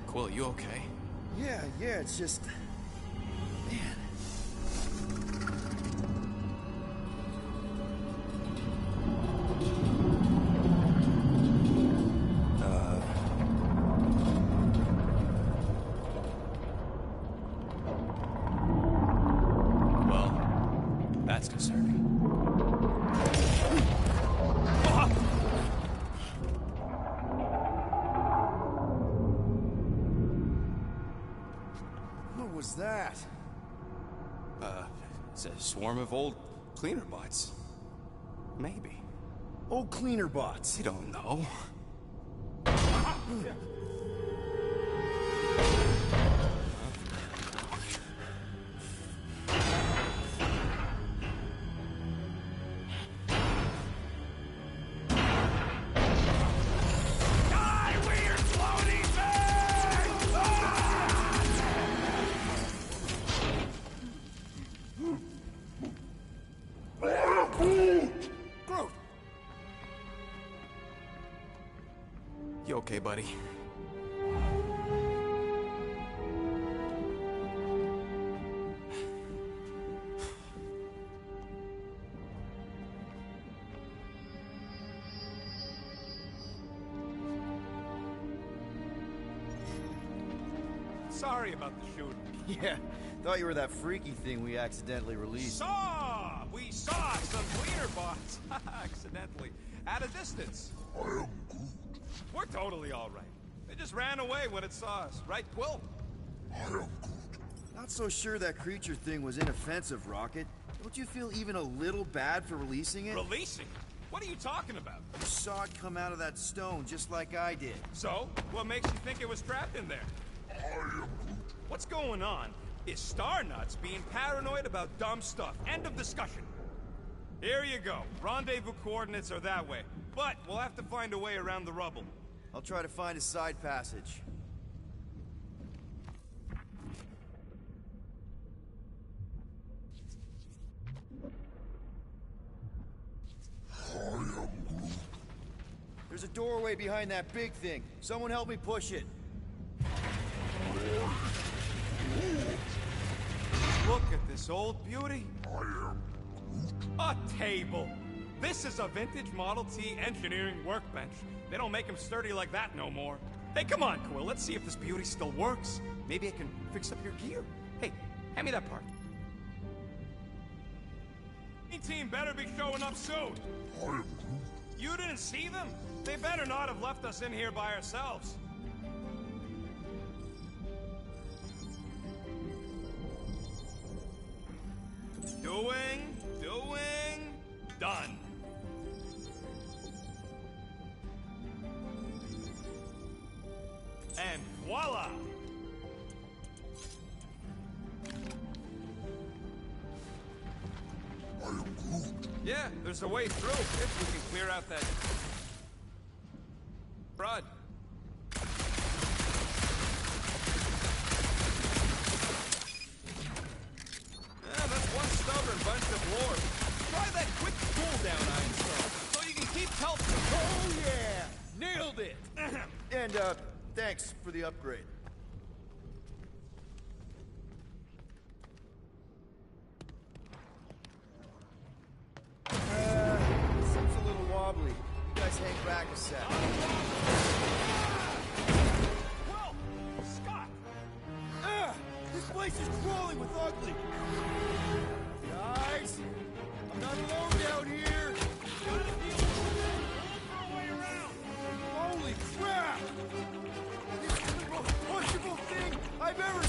Quill, you okay? Yeah, it's just... Man. Well, that's concerning. What was that? It's a swarm of old cleaner bots. Maybe. Old cleaner bots. You don't know. You okay, buddy? Sorry about the shooting. Yeah, thought you were that freaky thing we accidentally released. We saw some cleaner bots accidentally at a distance. We're totally all right. They just ran away when it saw us, right, Quill? Not so sure that creature thing was inoffensive, Rocket. Don't you feel even a little bad for releasing it? Releasing? What are you talking about? You saw it come out of that stone just like I did. So, what makes you think it was trapped in there? What's going on is Starnuts being paranoid about dumb stuff. End of discussion. Here you go. Rendezvous coordinates are that way. But we'll have to find a way around the rubble. I'll try to find a side passage. There's a doorway behind that big thing. Someone help me push it. Look at this old beauty. A table. This is a vintage Model T engineering workbench. They don't make them sturdy like that no more. Hey, come on, Quill. Let's see if this beauty still works. Maybe I can fix up your gear. Hey, hand me that part. Team better be showing up soon. You didn't see them? They better not have left us in here by ourselves. Doing, done. And voila! Yeah, there's a way through if we can clear out that... crud. Yeah, that's one stubborn bunch of lore. Try that quick cooldown I installed, so you can keep health. Oh yeah! Nailed it! And, thanks for the upgrade. Seems a little wobbly. You guys hang back a sec. Well, Scott! This place is crawling with ugly. Guys, I'm not alone down here. Holy crap! This is the most punchable thing I've ever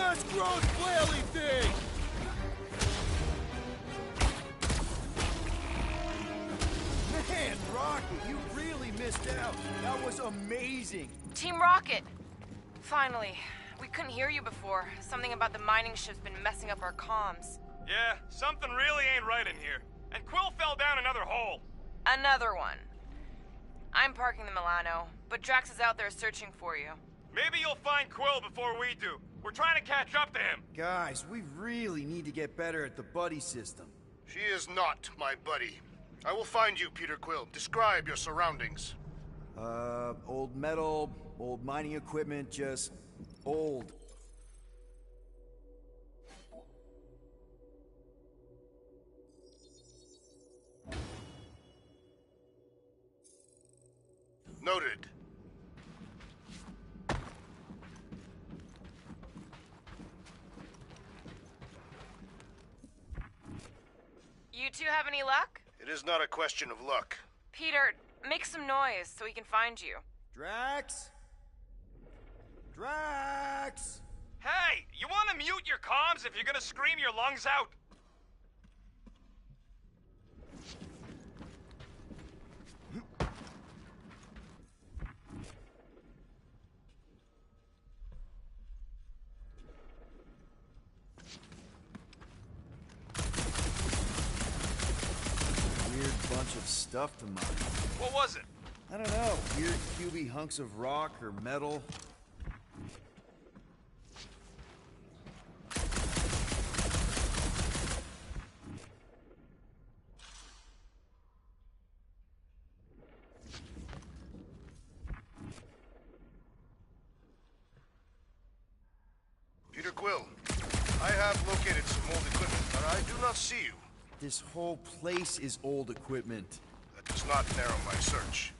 Just gross flaily thing! Man, Rocky, you really missed out. That was amazing. Team Rocket! Finally. We couldn't hear you before. Something about the mining ship's been messing up our comms. Yeah, something really ain't right in here. And Quill fell down another hole. Another one. I'm parking the Milano, but Drax is out there searching for you. Maybe you'll find Quill before we do. We're trying to catch up to him. Guys, we really need to get better at the buddy system. She is not my buddy. I will find you, Peter Quill. Describe your surroundings. Old metal, old mining equipment, just old. Noted. You two have any luck? It is not a question of luck. Peter, make some noise so we can find you. Drax? Drax! Hey, you want to mute your comms if you're gonna scream your lungs out? Weird bunch of stuff to mine. What was it? I don't know. Weird cubey hunks of rock or metal. Peter Quill, I have located some old equipment, but I do not see you. This whole place is old equipment. That does not narrow my search.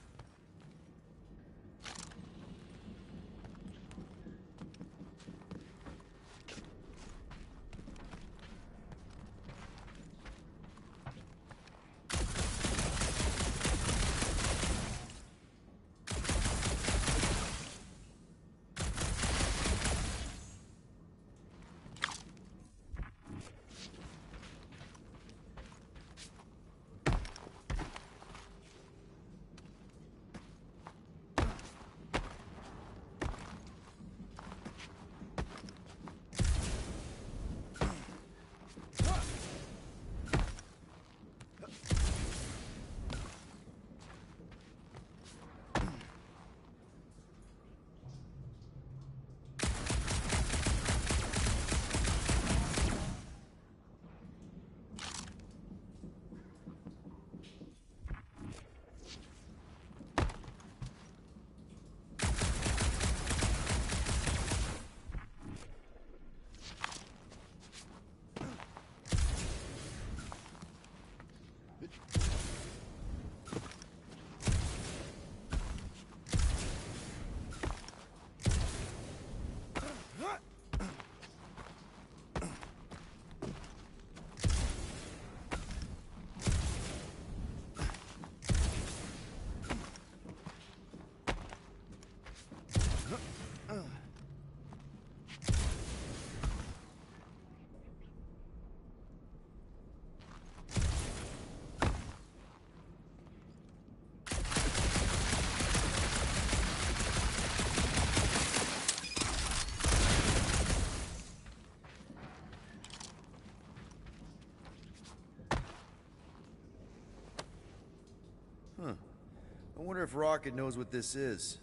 I wonder if Rocket knows what this is.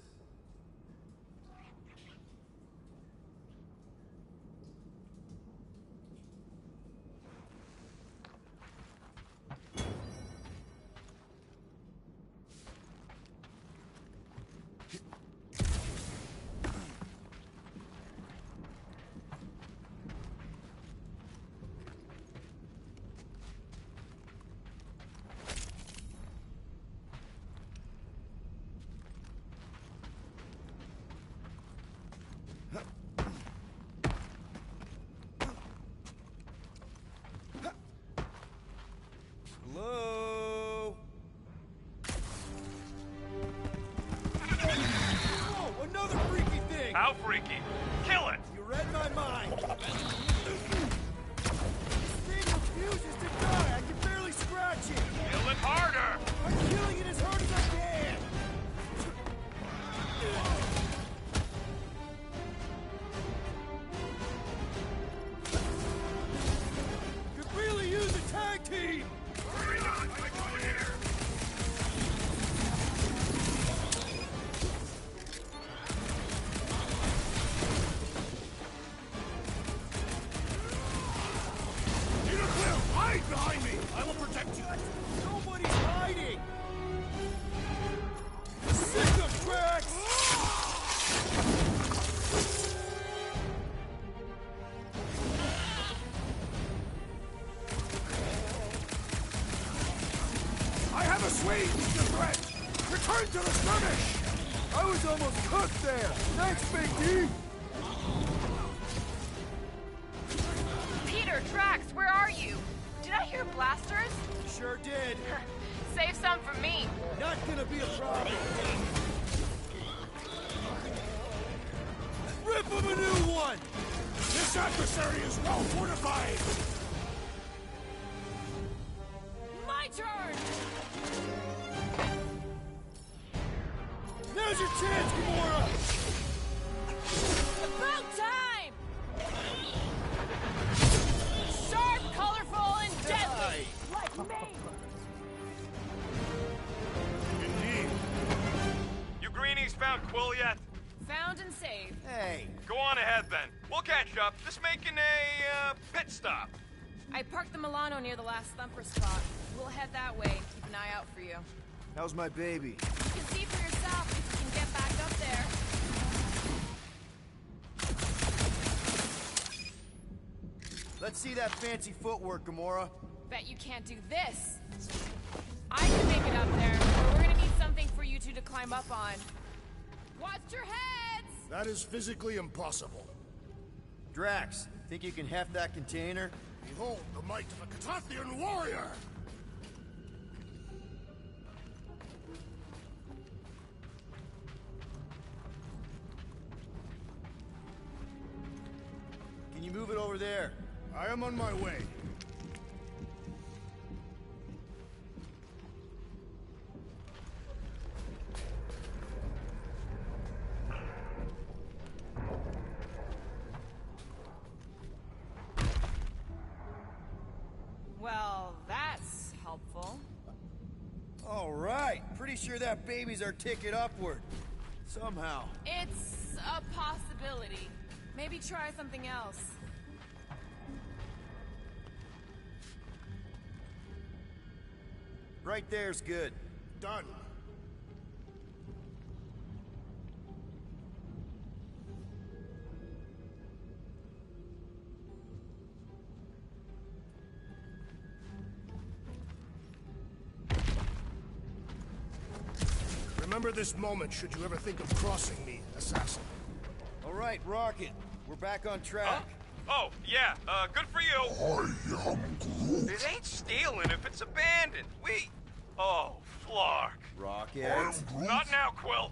Hello? Oh, another freaky thing! How freaky? Kill it! You read my mine! This thing refuses to die! I can barely scratch it! Kill it harder! I'm killing it as hard as I can! Could really use a tag team! Hide behind me! I will protect you! Nobody's hiding! Sick of tracks! I have a Swede! The threat! Return to the skirmish! I was almost cooked there! Thanks, Big D! Peter, Drax, where are you? Did I hear blasters? Sure did. Save some for me. Not gonna be a problem. Rip him a new one! This adversary is well fortified! My turn! Now's your chance, Gamora! About time! Sharp, colorful, and deadly! Like me! Indeed. You greenies found Quill yet? Found and saved. Hey, Go on ahead then. We'll catch up. Just making a pit stop. I parked the Milano near the last thumper spot. We'll head that way. Keep an eye out for you. how's my baby? You can see for yourself if you can get back up there. Let's see that fancy footwork, Gamora. Bet you can't do this. I can make it up there, but we're gonna need something for you two to climb up on. Watch your heads! That is physically impossible. Drax, think you can heft that container? Behold the might of a Catathian warrior! Can you move it over there? I am on my way. Well, that's helpful. All right, pretty sure that baby's our ticket upward. Somehow. It's a possibility. Maybe try something else. Right there's good. Done. Remember this moment should you ever think of crossing me, assassin. All right, Rocket. We're back on track. Oh, yeah, good for you. I am Groot. It ain't stealing if it's abandoned. Oh, Flark. Rocket. Not now, Quill.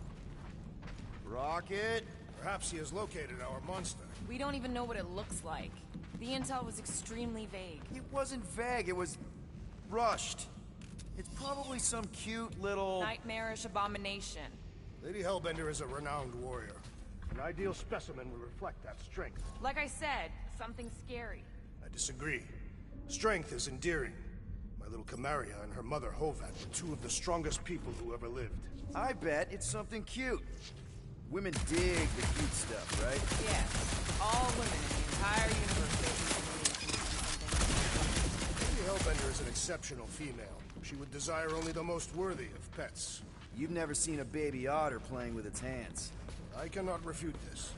Rocket. Perhaps he has located our monster. We don't even know what it looks like. The intel was extremely vague. It wasn't vague, it was rushed. It's probably some cute little... Nightmarish abomination. Lady Hellbender is a renowned warrior. An ideal specimen would reflect that strength. Like I said, something scary. I disagree. Strength is endearing. My little Camaria and her mother Hovat were two of the strongest people who ever lived. I bet it's something cute. Women dig the cute stuff, right? Yes. All women in the entire universe basically Lady Hellbender is an exceptional female. She would desire only the most worthy of pets. You've never seen a baby otter playing with its hands. I cannot refute this.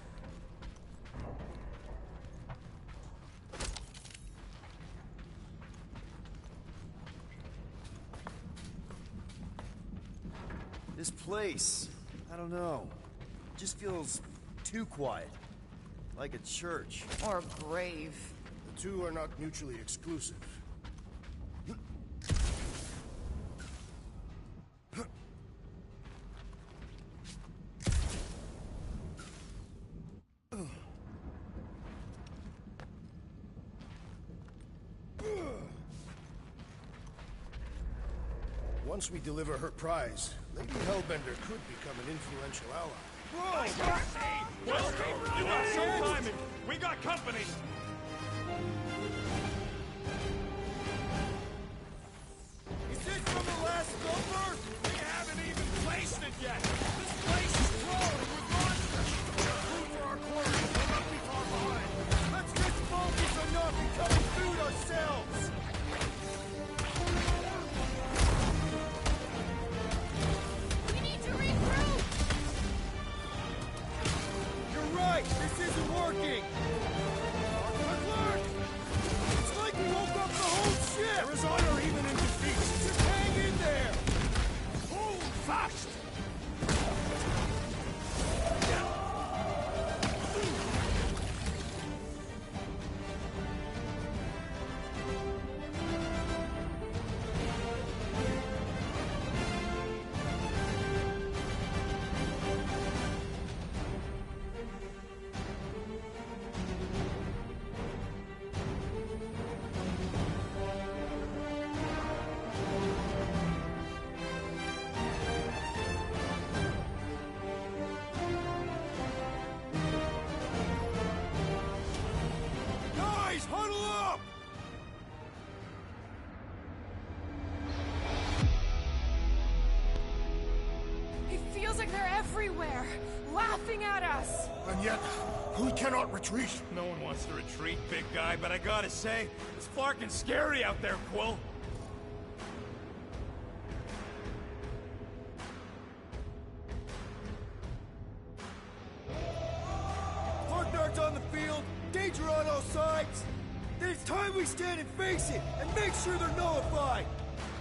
This place, I don't know, just feels too quiet. Like a church. Or a grave. The two are not mutually exclusive. Once we deliver her prize, Lady Hellbender could become an influential ally. Well, you got some timing. We got company. Is this from the last number? We haven't even placed it yet. This place is crawling with monsters. Food for our quarry will not be far behind. Let's just focus on not becoming food ourselves. We need to regroup! You're right. This isn't working. Look! It's like we woke up the whole ship. There is honor even in defeat. Just hang in there. Hold fast! Guys, huddle up! It feels like they're everywhere, laughing at us. And yet, we cannot retreat. No one wants to retreat, big guy, but I gotta say, it's fucking scary out there, Quill. Hardnards on the field, danger on all sides. Then it's time we stand and face it, and make sure they're nullified.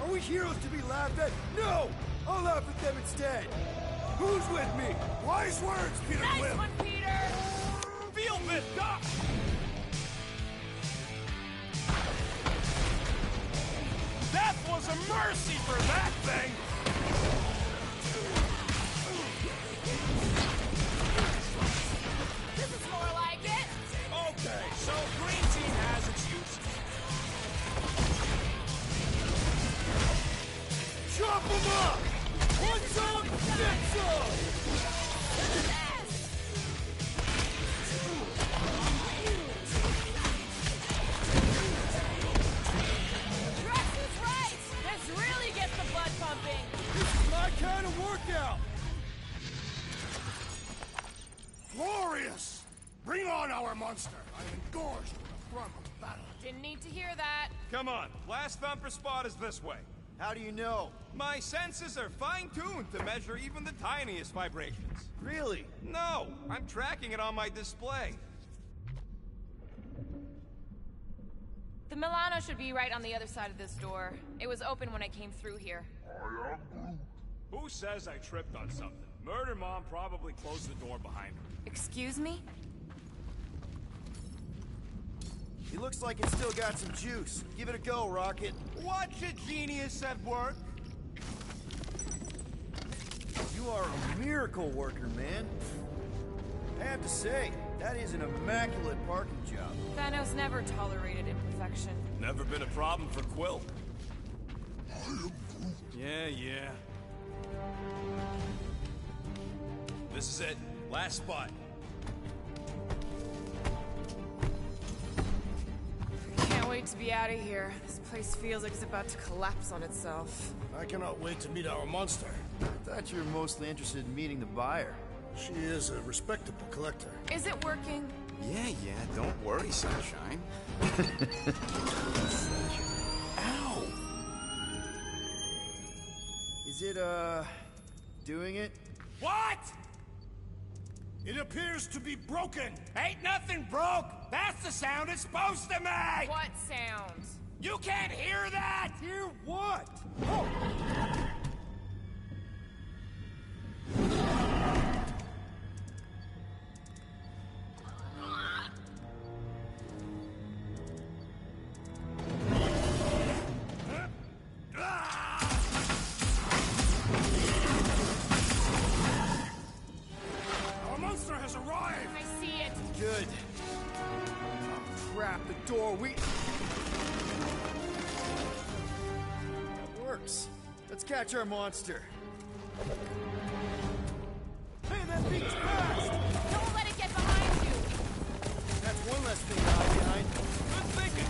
Are we heroes to be laughed at? No! I'll laugh at them instead. Who's with me? Wise words, Peter Nice Quill. one, Peter! Feel this, Doc! That was a mercy for that thing! This is more like it! Okay, so green team has its uses. Chop them up! Want some? Get some! Drax is right! This really gets the blood pumping! This is my kind of workout! Glorious! Bring on our monster. I am engorged with the thrum of battle. Didn't need to hear that. Come on, last thumper spot is this way. How do you know? My senses are fine-tuned to measure even the tiniest vibrations. Really? No, I'm tracking it on my display. The Milano should be right on the other side of this door. It was open when I came through here. Who says I tripped on something? Murder Mom probably closed the door behind her. Excuse me? He looks like it's still got some juice. Give it a go, Rocket. Watch a genius at work. You are a miracle worker, man. I have to say, that is an immaculate parking job. Thanos never tolerated imperfection. Never been a problem for Quill. Yeah. This is it. Last spot. Can't wait to be out of here. This place feels like it's about to collapse on itself. I cannot wait to meet our monster. I thought you were mostly interested in meeting the buyer. She is a respectable collector. Is it working? Yeah, don't worry, Sunshine. Ow! Is it, doing it? What? It appears to be broken. Ain't nothing broke. That's the sound it's supposed to make. What sound? You can't hear that? Hear what? Our monster has arrived. I see it. Good. Oh, crap, the door, That works. Let's catch our monster. Hey, that thing's fast! Don't let it get behind you! That's one less thing to hide behind. Good thinking.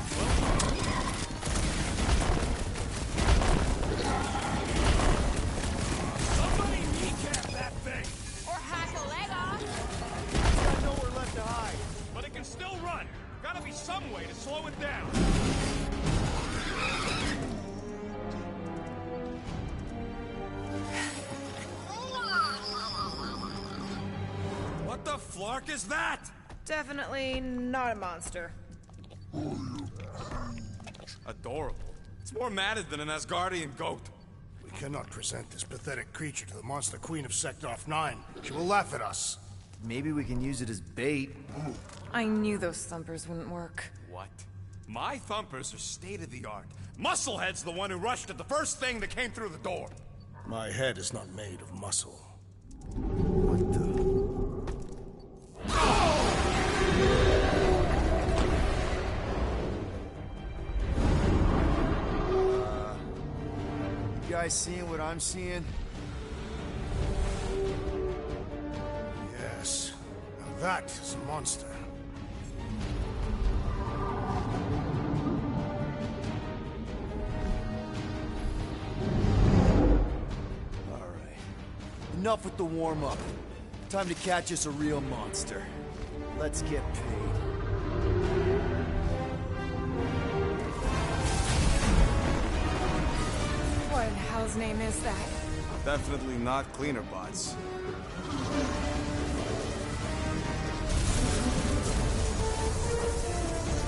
Somebody kneecap that thing! Or hack a leg off! It's got nowhere left to hide. But it can still run. Gotta be some way to slow it down. What the flark is that? Definitely not a monster. Adorable. It's more matted than an Asgardian goat. We cannot present this pathetic creature to the Monster Queen of Seknarf 9. She will laugh at us. Maybe we can use it as bait. I knew those thumpers wouldn't work. What? My thumpers are state-of-the-art. Musclehead's the one who rushed at the first thing that came through the door. My head is not made of muscle. What the? You guys seeing what I'm seeing? Yes. Now that is a monster. Alright. Enough with the warm-up. Time to catch us a real monster. Let's get paid. What in hell's name is that? Definitely not cleaner bots.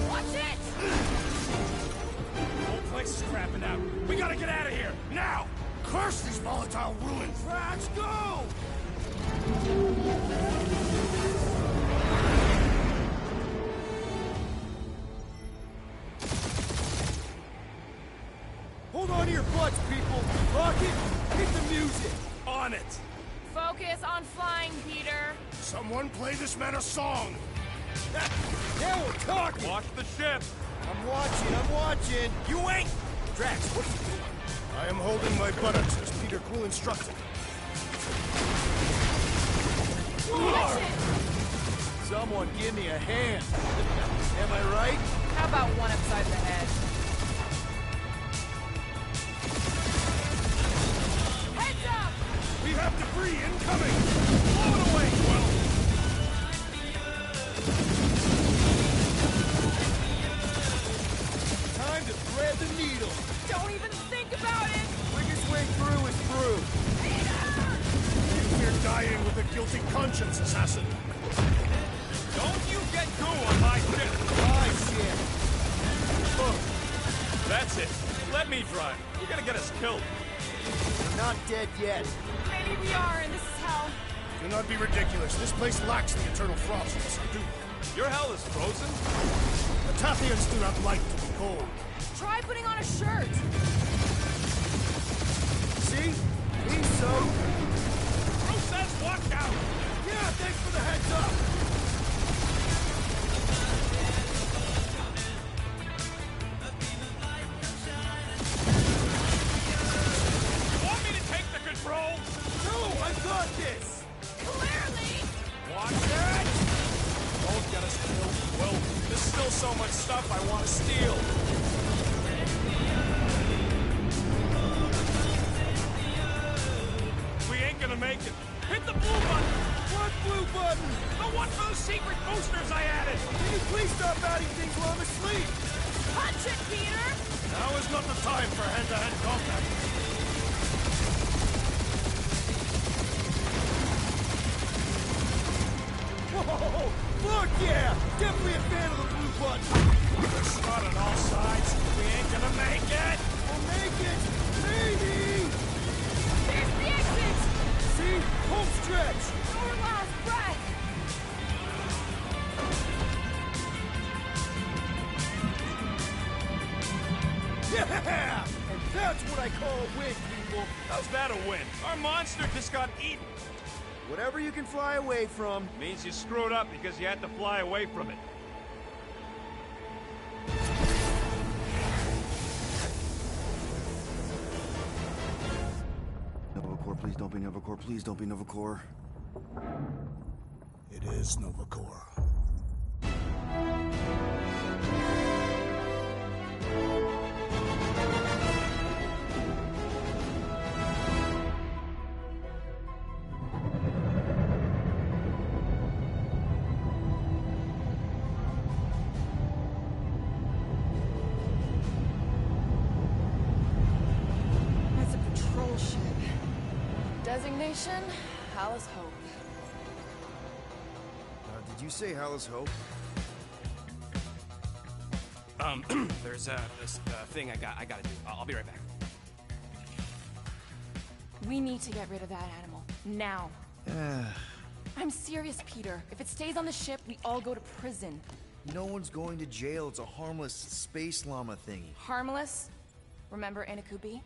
Watch it! The whole place is crapping out. We gotta get out of here, now! Curse these volatile ruins! Let's go! Hold on to your butts, people! Rocket, hit the music! On it! Focus on flying, Peter. Someone play this man a song! Now we're talking! Watch the ship! I'm watching! You ain't! Drax, what are you doing? I am holding my buttocks as Peter Quill instructed. Watch it! Someone give me a hand! Am I right? How about one upside the head? Heads up! We have debris incoming! Blow it away, Quill! Time to thread the needle! Don't even think about it! Quickest way through is through! You fear dying with a guilty conscience, assassin! Don't you get goo on my ship! My shit! That's it. Let me drive. You're gonna get us killed. We're not dead yet. Maybe we are, and this is hell. Do not be ridiculous. This place lacks the eternal frost of Sardu. Your hell is frozen? The Tathians do not like to be cold. Try putting on a shirt. See? He's so... Who says watch out? Yeah, thanks for the heads up! You want me to take the controls? No, I've got this! Clearly! Watch it! Don't get us killed. Well, there's still so much stuff I want to steal. We ain't gonna make it. Hit the blue button! What blue button? The one for those secret boosters I added! Can you please stop adding things while I'm asleep? Punch it, Peter! Now is not the time for hand-to-hand combat. Whoa! Fuck yeah! Definitely a fan of the blue button! We're shot on all sides. We ain't gonna make it! We'll make it! Maybe! Here's the exit! See? Home stretch! Your last breath! Yeah! And that's what I call a win, people! How's that a win? Our monster just got eaten. Whatever you can fly away from. Means you screwed up because you had to fly away from it. Don't be Nova Corps. Please don't be Nova Corps. It is Nova Corps. That's a patrol ship. Designation, Hallis Hope. Did you say Hallis Hope? There's this thing I gotta do. I'll be right back. We need to get rid of that animal. Now. I'm serious, Peter. If it stays on the ship, we all go to prison. No one's going to jail. It's a harmless space llama thingy. Harmless? Remember Inakubi?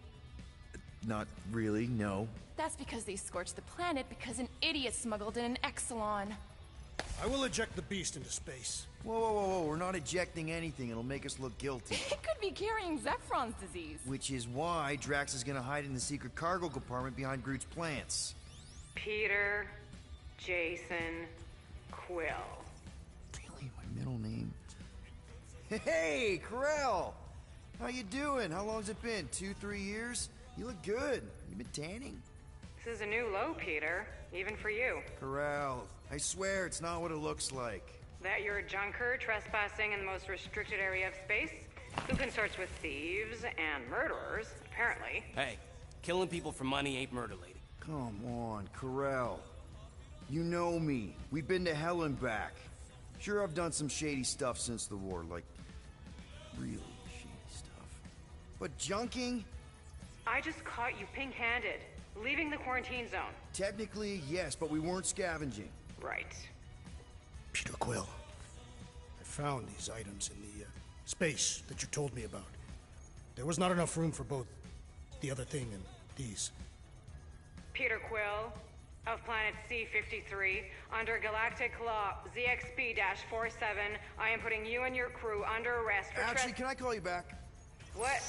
Not really, no. That's because they scorched the planet because an idiot smuggled in an Exelon. I will eject the beast into space. Whoa, whoa, whoa, whoa. We're not ejecting anything. It'll make us look guilty. It could be carrying Zephron's disease. Which is why Drax is gonna hide in the secret cargo compartment behind Groot's plants. Peter, Jason, Quill. Really? My middle name? Hey, Corell! How you doing? How long's it been? 2-3 years? You look good. You been tanning? This is a new low, Peter. Even for you. Corell, I swear it's not what it looks like. That you're a junker trespassing in the most restricted area of space? Who consorts with thieves and murderers, apparently. Hey, killing people for money ain't murder, lady. Come on, Corell. You know me. We've been to hell and back. Sure, I've done some shady stuff since the war, like really shady stuff. But junking? I just caught you pink-handed, leaving the quarantine zone. Technically, yes, but we weren't scavenging. Right. Peter Quill, I found these items in the space that you told me about. There was not enough room for both the other thing and these. Peter Quill, of planet C-53, under Galactic Law ZXP-47, I am putting you and your crew under arrest for Actually, can I call you back? What?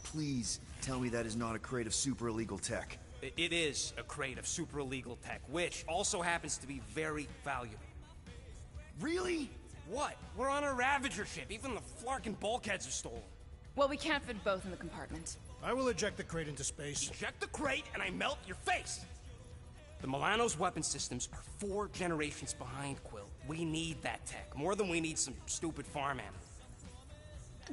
Please tell me that is not a crate of super illegal tech. It is a crate of super illegal tech, which also happens to be very valuable. Really? What? We're on a Ravager ship. Even the Flarkin bulkheads are stolen. Well, we can't fit both in the compartment. I will eject the crate into space. Eject the crate and I melt your face! The Milano's weapon systems are 4 generations behind, Quill. We need that tech, more than we need some stupid farm animal.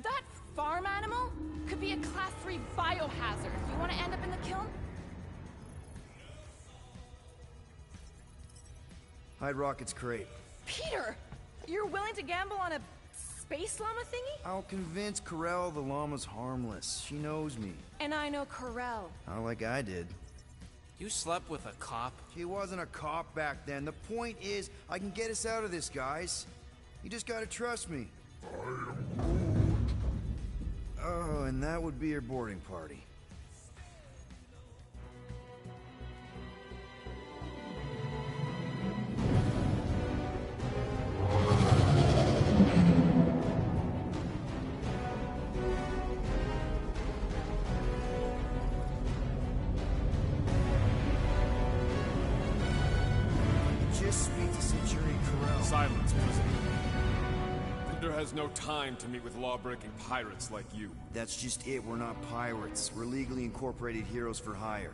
That farm animal could be a Class 3 biohazard. You want to end up in the kiln? Hide Rocket's crate. Peter! You're willing to gamble on a space llama thingy? I'll convince Corell the llama's harmless. She knows me. And I know Corell. Not like I did. You slept with a cop? She wasn't a cop back then. The point is, I can get us out of this, guys. You just gotta trust me. Oh, and that would be your boarding party. Just speak to Centurion Corell. Silence, prisoner. Peter has no time to meet with law-breaking pirates like you. That's just it. We're not pirates. We're legally incorporated heroes for hire.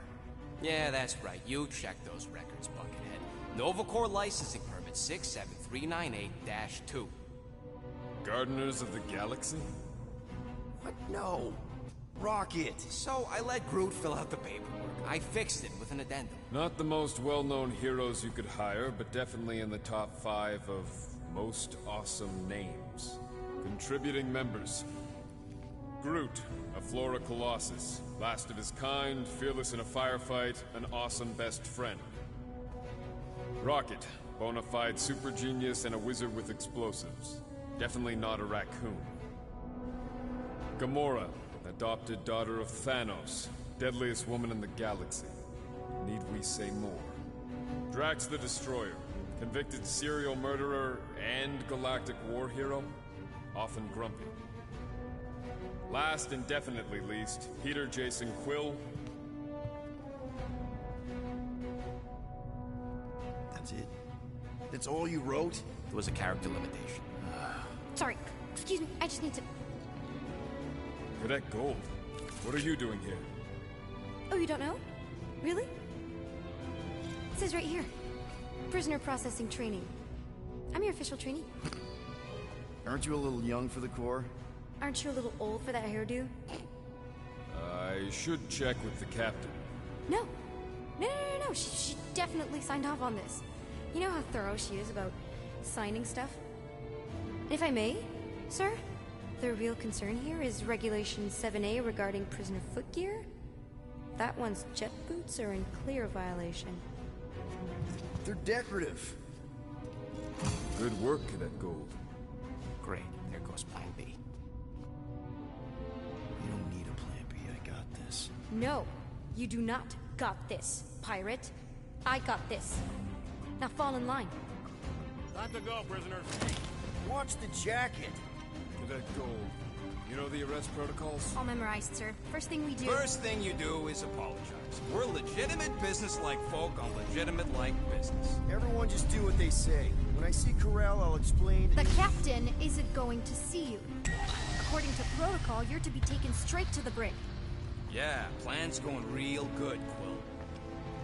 Yeah, that's right. You check those records, Buckethead. Nova Corps licensing permit 67398-2. Gardeners of the Galaxy? What? No. Rocket. So I let Groot fill out the paperwork. I fixed it with an addendum. Not the most well-known heroes you could hire, but definitely in the top 5 of most awesome names. Contributing members. Groot, a Flora Colossus. Last of his kind, fearless in a firefight, an awesome best friend. Rocket, bona fide super genius and a wizard with explosives. Definitely not a raccoon. Gamora, adopted daughter of Thanos, deadliest woman in the galaxy. Need we say more? Drax the Destroyer, convicted serial murderer and galactic war hero, often grumpy. Last and definitely least, Peter Jason Quill. That's it? That's all you wrote? There was a character limitation. Sorry, excuse me, I just need to... Cadet Gold, what are you doing here? Oh, you don't know? Really? It says right here. Prisoner processing training. I'm your official trainee. Aren't you a little young for the Corps? Aren't you a little old for that hairdo? I should check with the captain. No. No. She definitely signed off on this. You know how thorough she is about signing stuff? If I may, sir, the real concern here is Regulation 7A regarding prisoner footgear. That one's jet boots are in clear violation. They're decorative. Good work, Cadet Gold. Great. There goes Plan B. You don't need a Plan B. I got this. No, you do not got this, pirate. I got this. Now fall in line. Time to go, prisoners. Watch the jacket. Cadet Gold, you know the arrest protocols? All memorized, sir. First thing we do... First thing you do is apologize. We're legitimate business-like folk on legitimate-like business. Everyone just do what they say. When I see Corral, I'll explain... The captain isn't going to see you. According to protocol, you're to be taken straight to the brig. Yeah, plan's going real good, Quill.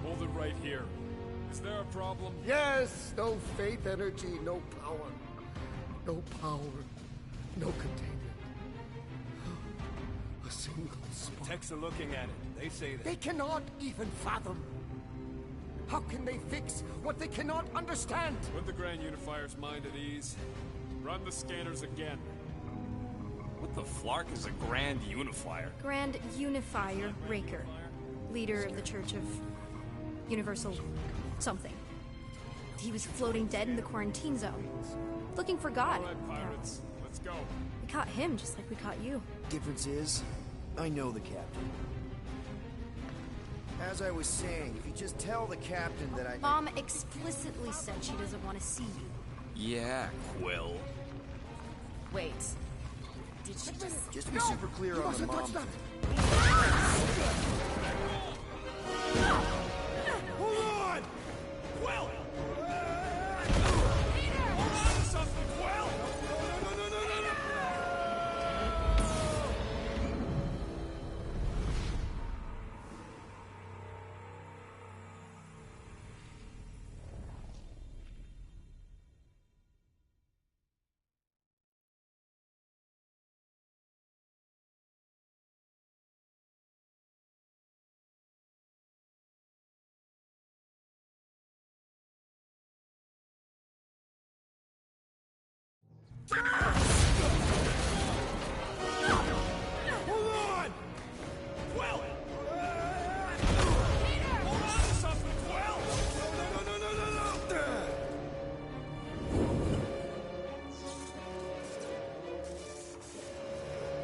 Hold it right here. Is there a problem? Yes, no faith energy, no power. No power, no containment. A single spark. Techs are looking at it. They say that. They cannot even fathom. How can they fix what they cannot understand? Put the Grand Unifier's mind at ease. Run the scanners again. What the flark is a Grand Unifier? Grand Unifier Raker. Leader of the Church of Universal something. He was floating dead in the quarantine zone. Looking for God. All right, pirates. Let's go. We caught him just like we caught you. Difference is, I know the captain. As I was saying, if you just tell the captain that I... Mom explicitly said she doesn't want to see you. Yeah, Quill. Wait. Did she just... Just to be super clear on the mom thing. Hold on! Quill! Hold on! Quill! Peter! Hold on to something, Quill! No!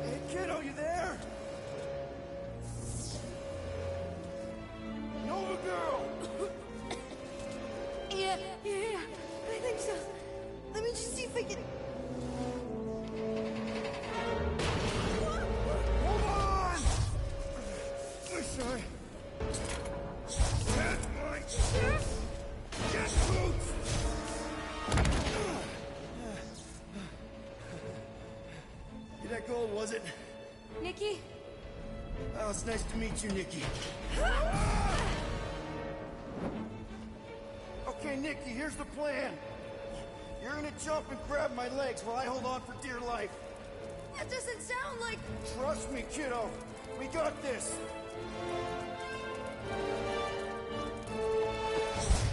Hey, kiddo, you there? Nova girl! Yeah, I think so. Let me just see if I can... Hold on! I'm sorry. That's mine! Get boots! Cadet Gold, was it? Nikki? Oh, it's nice to meet you, Nikki. Okay, Nikki, here's the plan. You're gonna jump and grab my legs while I hold on for dear life. That doesn't sound like... Trust me, kiddo. We got this.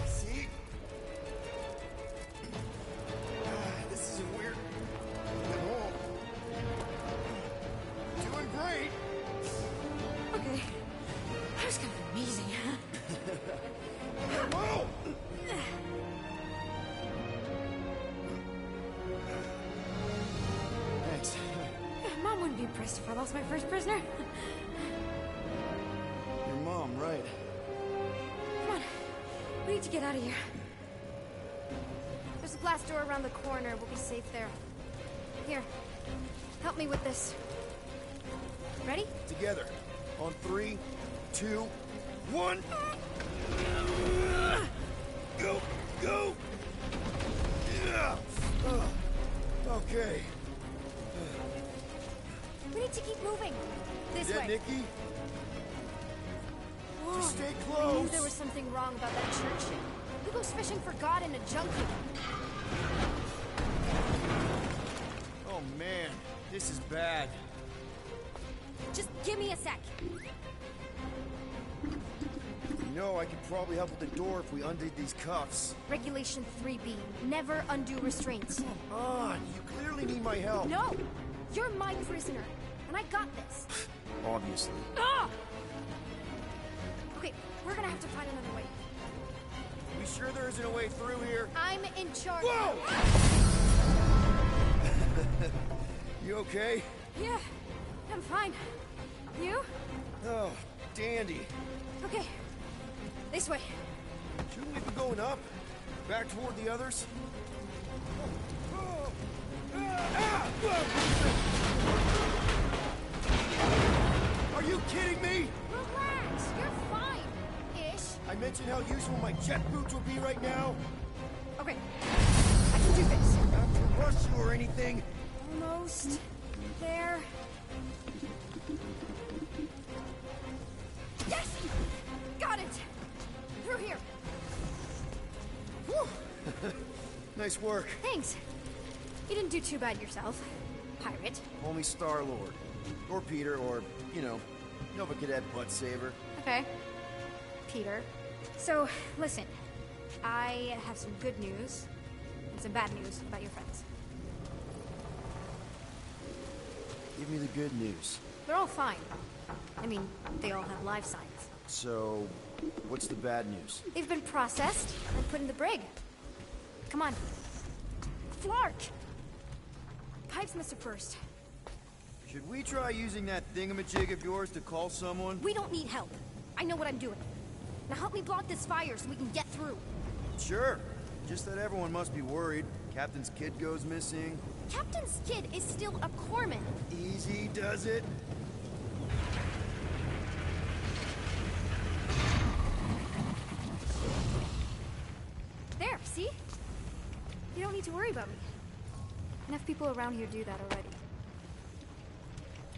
See? This isn't weird at all. Doing great. Okay. That was kind of amazing. Whoa! Thanks. Mom wouldn't be impressed if I lost my first prisoner. Your mom, right? Come on. We need to get out of here. There's a glass door around the corner. We'll be safe there. Here. Help me with this. Ready? Together. On 3, 2, 1. Go! Go! Okay. We need to keep moving. This Yeah, way. Nikki? Whoa. Just stay I knew close. there was something wrong about that church ship. Who goes fishing for God in a junkie? Oh man, this is bad. Just give me a sec. You know, I could probably help with the door if we undid these cuffs. Regulation 3B. Never undo restraints. Come on, you clearly need my help. No! You're my prisoner, and I got this. Obviously. Ah! Okay, we're gonna have to find another way. We sure there isn't a way through here? I'm in charge. Whoa! You okay? Yeah, I'm fine. You? Oh, dandy. Okay, this way. Shouldn't we be going up? Back toward the others? Are you kidding me? Relax, you're fine-ish. I mentioned how useful my jet boots will be right now. Okay, I can do this. Not to rush you or anything. Almost there. Yes! Got it! Through here. Whew. Nice work. Thanks. You didn't do too bad yourself, pirate. Call me Star-Lord. Or Peter, or, you know Nova Cadet Butt Saver. Okay. Peter. So, listen. I have some good news and some bad news about your friends. Give me the good news. They're all fine. I mean, they all have life signs. So, what's the bad news? They've been processed and put in the brig. Come on. Flark! Pipes Mr. First. Should we try using that thingamajig of yours to call someone? We don't need help. I know what I'm doing. Now help me block this fire so we can get through. Sure. Just that everyone must be worried. Captain's kid goes missing. Captain's kid is still a corpsman. Easy does it. There, see? You don't need to worry about me. Enough people around here do that already.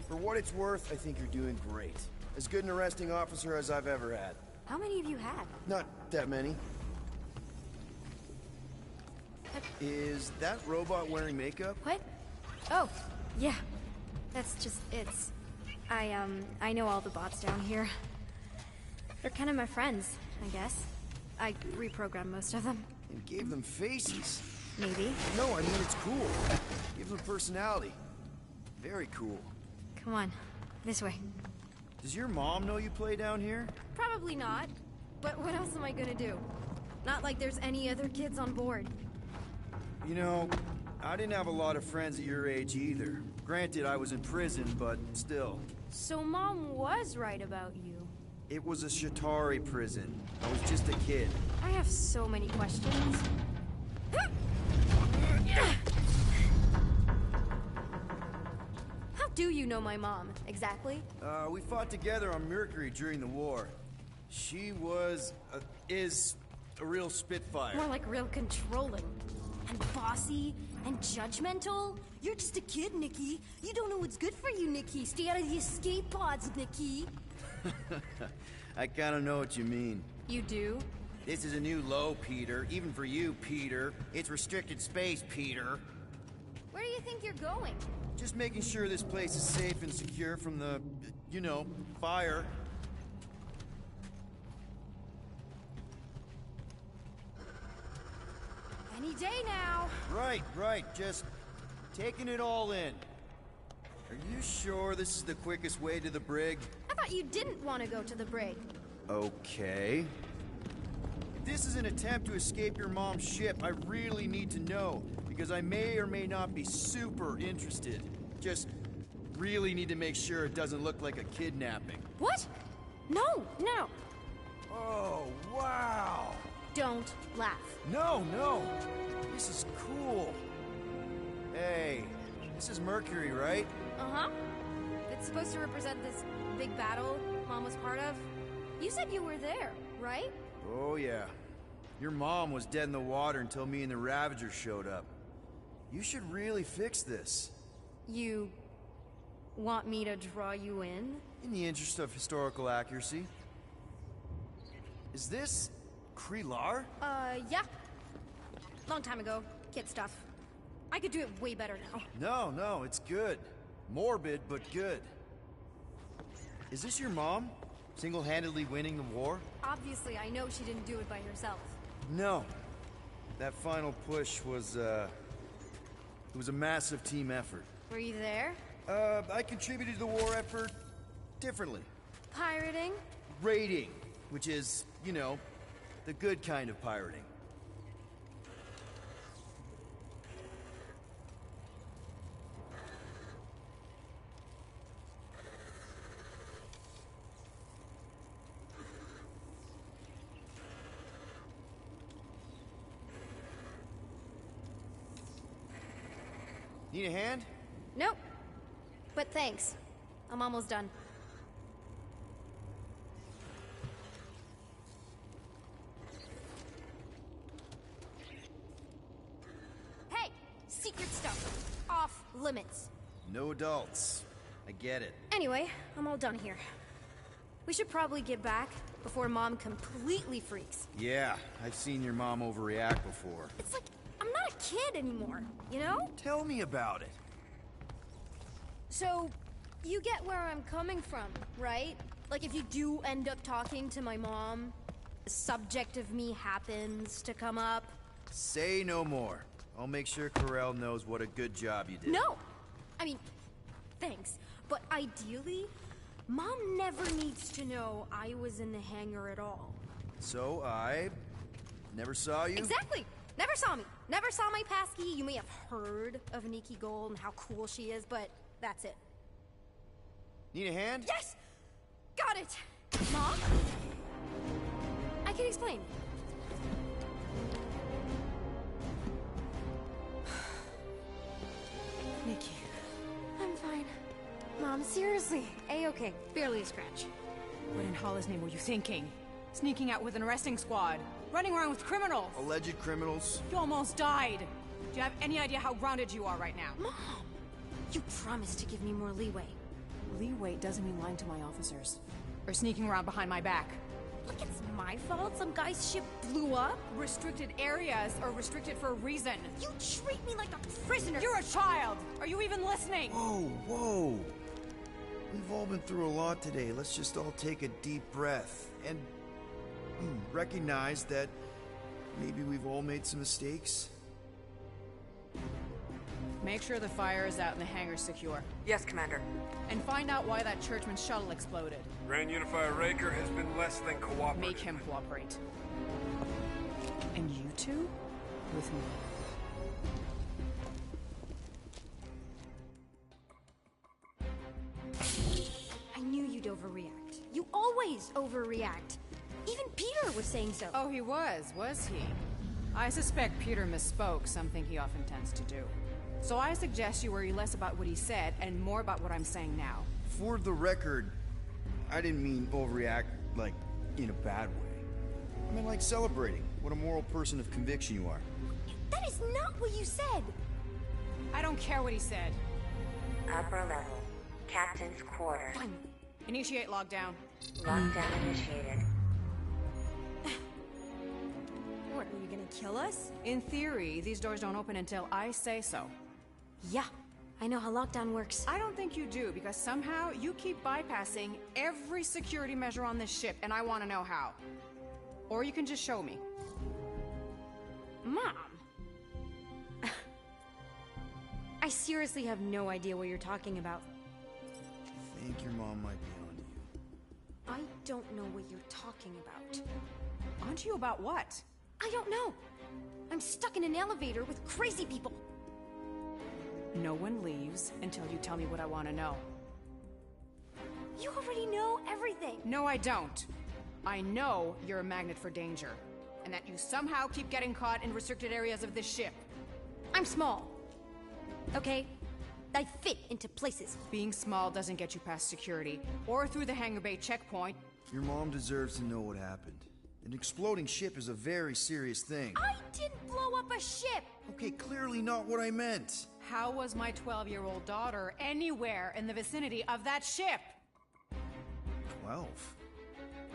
For what it's worth, I think you're doing great. As good an arresting officer as I've ever had. How many have you had? Not that many. Is that robot wearing makeup? What? Oh, yeah. That's just, I know all the bots down here. They're kind of my friends, I guess. I reprogrammed most of them. And gave them faces. Maybe. No, I mean it's cool. Gives them personality. Very cool. Come on, this way. Does your mom know you play down here? Probably not. But what else am I gonna do? Not like there's any other kids on board. You know, I didn't have a lot of friends at your age either. Granted, I was in prison, but still. So Mom was right about you. It was a Shatari prison. I was just a kid. I have so many questions. How do you know my mom, exactly? We fought together on Mercury during the war. She was, is a real spitfire. More like real controlling. And bossy and judgmental. You're just a kid, Nikki. You don't know what's good for you, Nikki. Stay out of the escape pods, Nikki. I kinda know what you mean. You do? This is a new low, Peter. Even for you, Peter. It's restricted space, Peter. Where do you think you're going? Just making sure this place is safe and secure from the, you know, fire. Any day now. Right. Just taking it all in. Are you sure this is the quickest way to the brig? I thought you didn't want to go to the brig. Okay. If this is an attempt to escape your mom's ship, I really need to know, because I may or may not be super interested. Just really need to make sure it doesn't look like a kidnapping. What? No. Oh, wow! Don't laugh. No. This is cool. Hey, this is Mercury, right? Uh-huh. It's supposed to represent this big battle Mom was part of. You said you were there, right? Oh, yeah. Your mom was dead in the water until me and the Ravagers showed up. You should really fix this. You want me to draw you in? In the interest of historical accuracy. Is this Krelar? Yeah. Long time ago. Kid stuff. I could do it way better now. No, it's good. Morbid, but good. Is this your mom? Single-handedly winning the war? Obviously, I know she didn't do it by herself. No. That final push was, it was a massive team effort. Were you there? I contributed to the war effort differently. Pirating? Raiding, which is, you know, the good kind of pirating. Need a hand? Nope. But thanks. I'm almost done. Hey! Secret stuff. Off limits. No adults. I get it. Anyway, I'm all done here. We should probably get back before Mom completely freaks. Yeah, I've seen your mom overreact before. It's like, I'm not a kid anymore, you know? Tell me about it. So, you get where I'm coming from, right? Like if you do end up talking to my mom, the subject of me happens to come up. Say no more. I'll make sure Corell knows what a good job you did. No! I mean, thanks. But ideally, Mom never needs to know I was in the hangar at all. So I never saw you? Exactly! Never saw me. Never saw my passkey. You may have heard of Nikki Gold and how cool she is, but that's it. Need a hand? Yes! Got it! Mom? I can explain. Nikki. I'm fine. Mom, seriously. A-okay. Barely a scratch. What in Hollis' name were you thinking? Sneaking out with an arresting squad? Running around with criminals? Alleged criminals? You almost died. Do you have any idea how grounded you are right now? Mom! You promised to give me more leeway. Leeway doesn't mean lying to my officers. Or sneaking around behind my back. Look, it's my fault some guy's ship blew up. Restricted areas are restricted for a reason. You treat me like a prisoner. You're a child! Are you even listening? Whoa. We've all been through a lot today. Let's just all take a deep breath and recognize that maybe we've all made some mistakes. Make sure the fire is out and the hangar's secure. Yes, Commander. And find out why that churchman's shuttle exploded. Grand Unifier Raker has been less than cooperative. Make him cooperate. And you two? With me. I knew you'd overreact. You always overreact. Even Peter was saying so. Oh, he was he? I suspect Peter misspoke, something he often tends to do. So I suggest you worry less about what he said and more about what I'm saying now. For the record, I didn't mean overreact, like, in a bad way. I mean, like celebrating what a moral person of conviction you are. That is not what you said! I don't care what he said. Upper level. Captain's quarters. Finally. Initiate lockdown. Lockdown initiated. What, are you gonna kill us? In theory, these doors don't open until I say so. Yeah, I know how lockdown works. I don't think you do, because somehow you keep bypassing every security measure on this ship, and I want to know how. Or you can just show me. Mom! I seriously have no idea what you're talking about. I think your mom might be onto you. I don't know what you're talking about. Onto you about what? I don't know. I'm stuck in an elevator with crazy people. No one leaves until you tell me what I want to know. You already know everything. No, I don't. I know you're a magnet for danger, and that you somehow keep getting caught in restricted areas of this ship. I'm small. Okay? I fit into places. Being small doesn't get you past security, or through the hangar bay checkpoint. Your mom deserves to know what happened. An exploding ship is a very serious thing. I didn't blow up a ship! Okay, clearly not what I meant. How was my 12-year-old daughter anywhere in the vicinity of that ship? 12?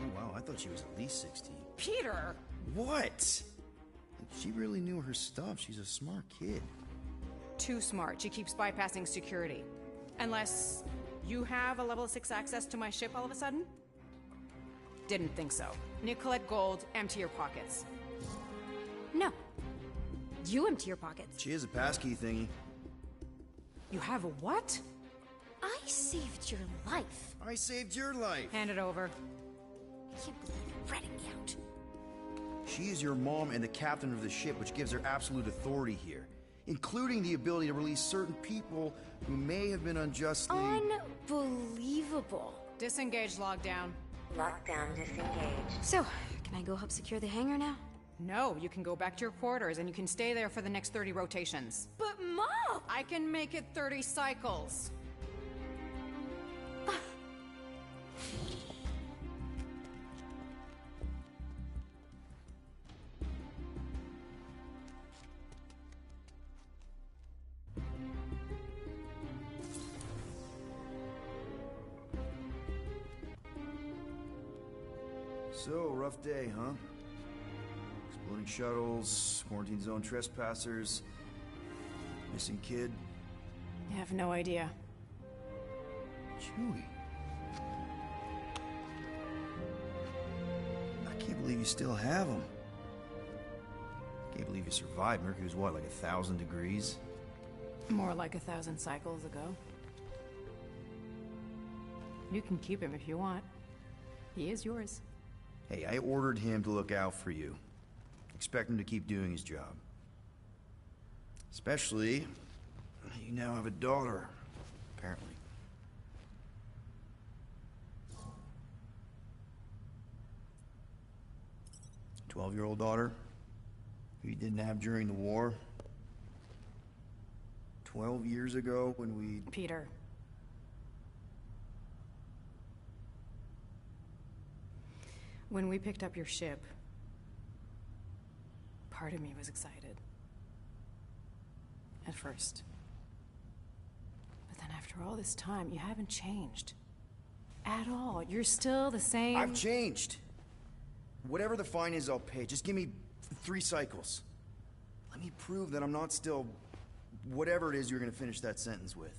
Oh wow, I thought she was at least 16. Peter! What? She really knew her stuff. She's a smart kid. Too smart. She keeps bypassing security. Unless you have a level 6 access to my ship all of a sudden? Didn't think so. Nicolette Gold, empty your pockets. No. You empty your pockets. She has a passkey thingy. You have a what? I saved your life. I saved your life. Hand it over. I can't believe you're ratting me out. She is your mom and the captain of the ship, which gives her absolute authority here, including the ability to release certain people who may have been unjustly... Unbelievable. Disengage lockdown. Lockdown disengaged. So, can I go help secure the hangar now? No, you can go back to your quarters and you can stay there for the next 30 rotations. But Mom! I can make it 30 cycles. So, rough day, huh? Exploding shuttles, quarantine zone trespassers, missing kid. I have no idea. Chewie. I can't believe you still have him. Can't believe you survived. Mercury's what, like 1,000 degrees? More like 1,000 cycles ago. You can keep him if you want. He is yours. Hey, I ordered him to look out for you. Expect him to keep doing his job. Especially, you now have a daughter, apparently. A 12-year-old daughter who you didn't have during the war. 12 years ago when we... Peter. When we picked up your ship, part of me was excited. At first. But then after all this time, you haven't changed. At all. You're still the same... I've changed. Whatever the fine is, I'll pay. Just give me 3 cycles. Let me prove that I'm not still... whatever it is you're gonna finish that sentence with.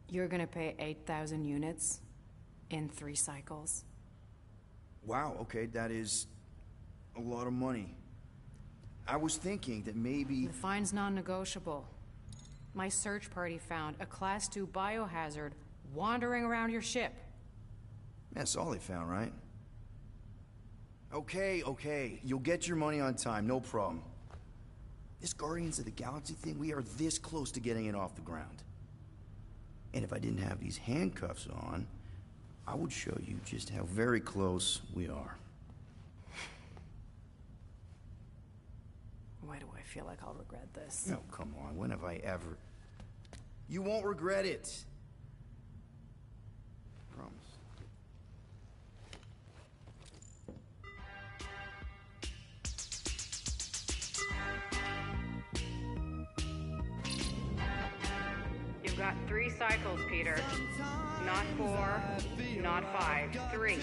You're gonna pay 8,000 units in 3 cycles? Wow, okay, that is a lot of money. I was thinking that maybe... The fine's non-negotiable. My search party found a Class 2 biohazard wandering around your ship. That's all they found, right? Okay, you'll get your money on time, no problem. This Guardians of the Galaxy thing, we are this close to getting it off the ground. And if I didn't have these handcuffs on, I would show you just how very close we are. Why do I feel like I'll regret this? Oh, come on, when have I ever... You won't regret it. Promise. You've got 3 cycles, Peter. Not 4, not 5, 3.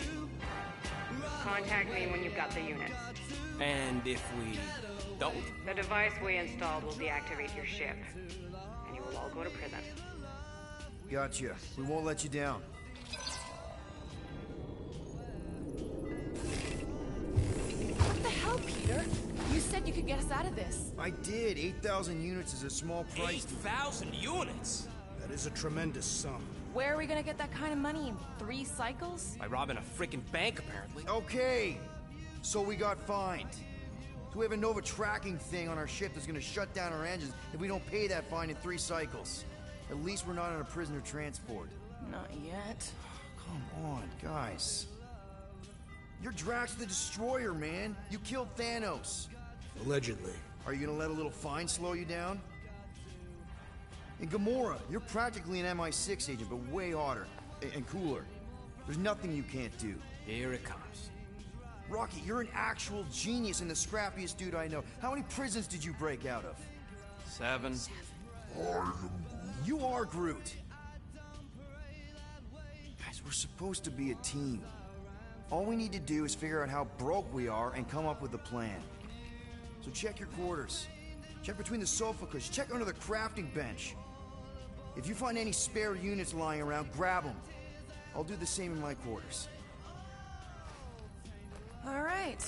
Contact me when you've got the units. And if we don't? The device we installed will deactivate your ship, and you will all go to prison. Gotcha. We won't let you down. What the hell, Peter? You said you could get us out of this. I did. 8,000 units is a small price. 8,000 units? That is a tremendous sum. Where are we gonna get that kind of money in 3 cycles? By robbing a freaking bank, apparently. Okay, so we got fined. So we have a Nova tracking thing on our ship that's gonna shut down our engines if we don't pay that fine in 3 cycles. At least we're not on a prisoner transport. Not yet. Come on, guys. You're Drax the Destroyer, man. You killed Thanos. Allegedly. Are you gonna let a little fine slow you down? And Gamora, you're practically an MI6 agent, but way hotter and cooler. There's nothing you can't do. Here it comes. Rocky, you're an actual genius and the scrappiest dude I know. How many prisons did you break out of? 7. You are Groot. Guys, we're supposed to be a team. All we need to do is figure out how broke we are and come up with a plan. So check your quarters. Check between the sofa cushions. Check under the crafting bench. If you find any spare units lying around, grab them. I'll do the same in my quarters. All right.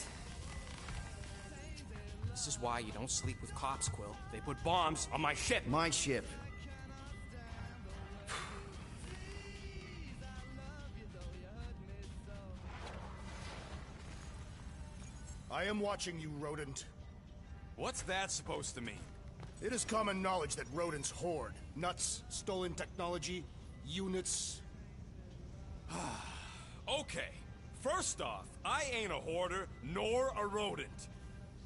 This is why you don't sleep with cops, Quill. They put bombs on my ship. My ship. I am watching you, rodent. What's that supposed to mean? It is common knowledge that rodents hoard nuts, stolen technology, units. Okay. First off, I ain't a hoarder nor a rodent.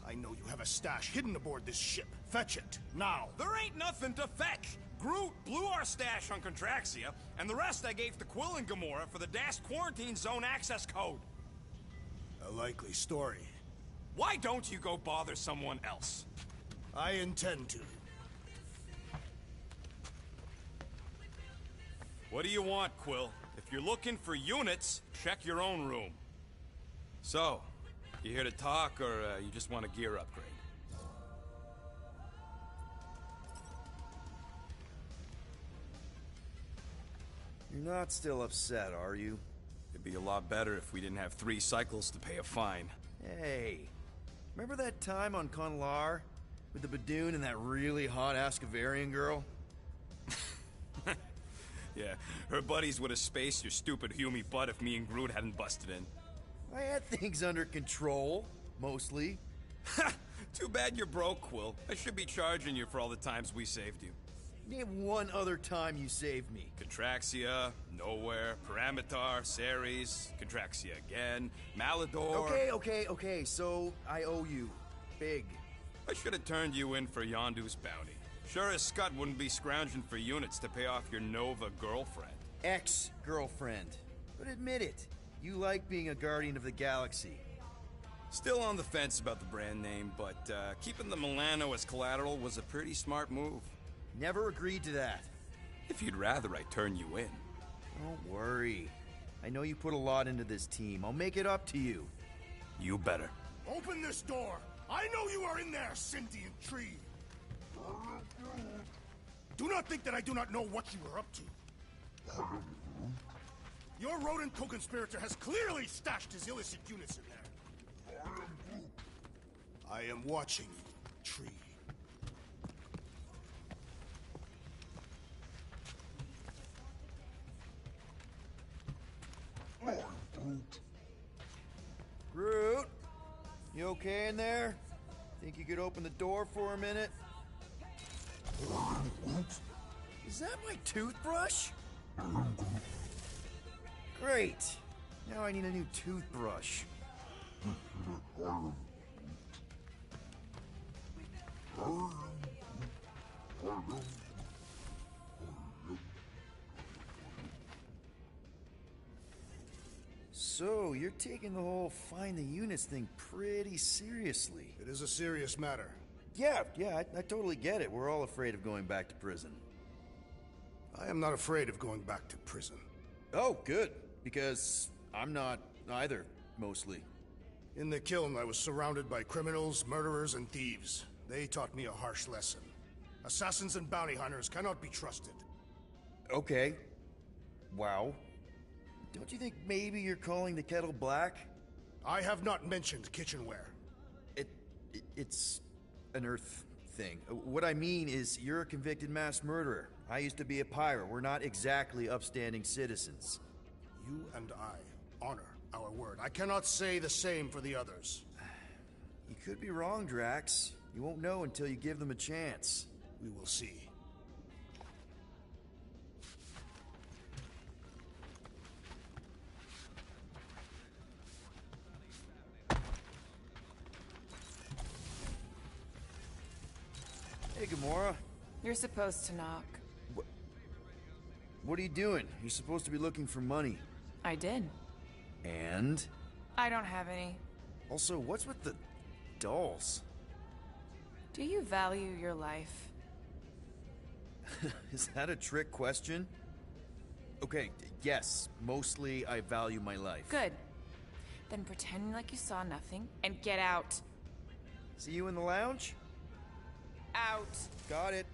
I know you have a stash hidden aboard this ship. Fetch it, now. There ain't nothing to fetch. Groot blew our stash on Contraxia, and the rest I gave to Quill and Gamora for the DAS quarantine zone access code. A likely story. Why don't you go bother someone else? I intend to. What do you want, Quill? If you're looking for units, check your own room. So, you here to talk, or you just want a gear upgrade? You're not still upset, are you? It'd be a lot better if we didn't have 3 cycles to pay a fine. Hey, remember that time on Conlar? With the Badoon and that really hot Ascavarian girl? Yeah, her buddies would have spaced your stupid Humy butt if me and Groot hadn't busted in. I had things under control, mostly. Ha! Too bad you're broke, Quill. I should be charging you for all the times we saved you. Name one other time you saved me. Contraxia, Nowhere, Paramitar, Ceres, Contraxia again, Malador... Okay, so I owe you. Big. I should have turned you in for Yondu's bounty. Sure as Scott wouldn't be scrounging for units to pay off your Nova girlfriend. Ex-girlfriend. But admit it, you like being a Guardian of the Galaxy. Still on the fence about the brand name, but keeping the Milano as collateral was a pretty smart move. Never agreed to that. If you'd rather I turn you in. Don't worry. I know you put a lot into this team. I'll make it up to you. You better. Open this door! I know you are in there, sentient tree! Do not think that I do not know what you are up to. Your rodent co-conspirator has clearly stashed his illicit units in there. I am watching you, tree. Groot, you okay in there? Think you could open the door for a minute? Is that my toothbrush? Great. Now I need a new toothbrush. So, you're taking the whole find the units thing pretty seriously. It is a serious matter. Yeah, I totally get it. We're all afraid of going back to prison. I am not afraid of going back to prison. Oh, good. Because I'm not either, mostly. In the kiln, I was surrounded by criminals, murderers, and thieves. They taught me a harsh lesson. Assassins and bounty hunters cannot be trusted. Okay. Wow. Don't you think maybe you're calling the kettle black? I have not mentioned kitchenware. It's an Earth thing. What I mean is, you're a convicted mass murderer. I used to be a pirate. We're not exactly upstanding citizens. You and I honor our word. I cannot say the same for the others. You could be wrong, Drax. You won't know until you give them a chance. We will see. Hey, Gamora. You're supposed to knock. What are you doing? You're supposed to be looking for money. I did. And? I don't have any. Also, what's with the dolls? Do you value your life? Is that a trick question? Okay, yes, mostly I value my life. Good. Then pretend like you saw nothing and get out. See you in the lounge? Out. Got it.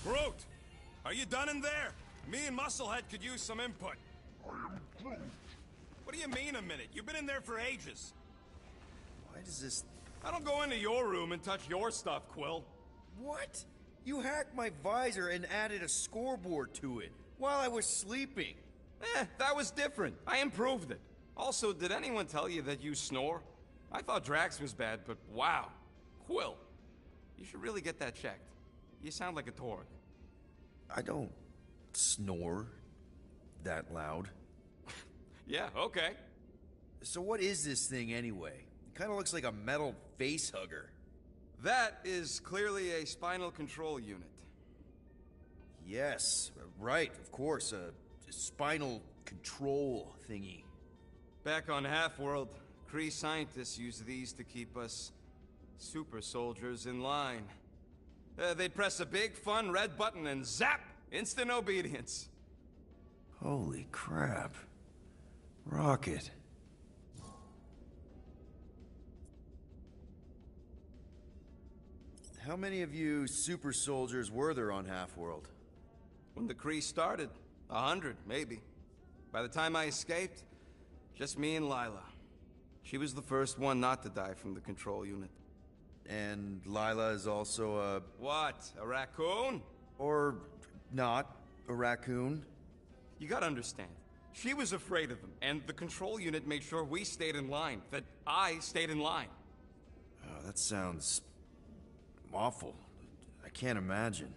Groot! Are you done in there? Me and Musclehead could use some input. I am Groot. What do you mean a minute? You've been in there for ages. Why does this... I don't go into your room and touch your stuff, Quill. What? You hacked my visor and added a scoreboard to it while I was sleeping. That was different. I improved it. Also, did anyone tell you that you snore? I thought Drax was bad, but wow. Quill, you should really get that checked. You sound like a Torg. I don't snore that loud. Yeah, okay. So what is this thing anyway? It kind of looks like a metal face hugger. That is clearly a spinal control unit. Yes, right, of course, a spinal control thingy. Back on Half-World, Kree scientists use these to keep us super soldiers in line. They'd press a big, fun red button and zap! Instant obedience. Holy crap. Rocket. How many of you super soldiers were there on Half-World? When the Kree started, 100, maybe. By the time I escaped, just me and Lila. She was the first one not to die from the control unit. And Lila is also a... What? A raccoon? Or not a raccoon? You gotta understand. She was afraid of them, and the control unit made sure we stayed in line. That I stayed in line. Oh, that sounds... awful. I can't imagine.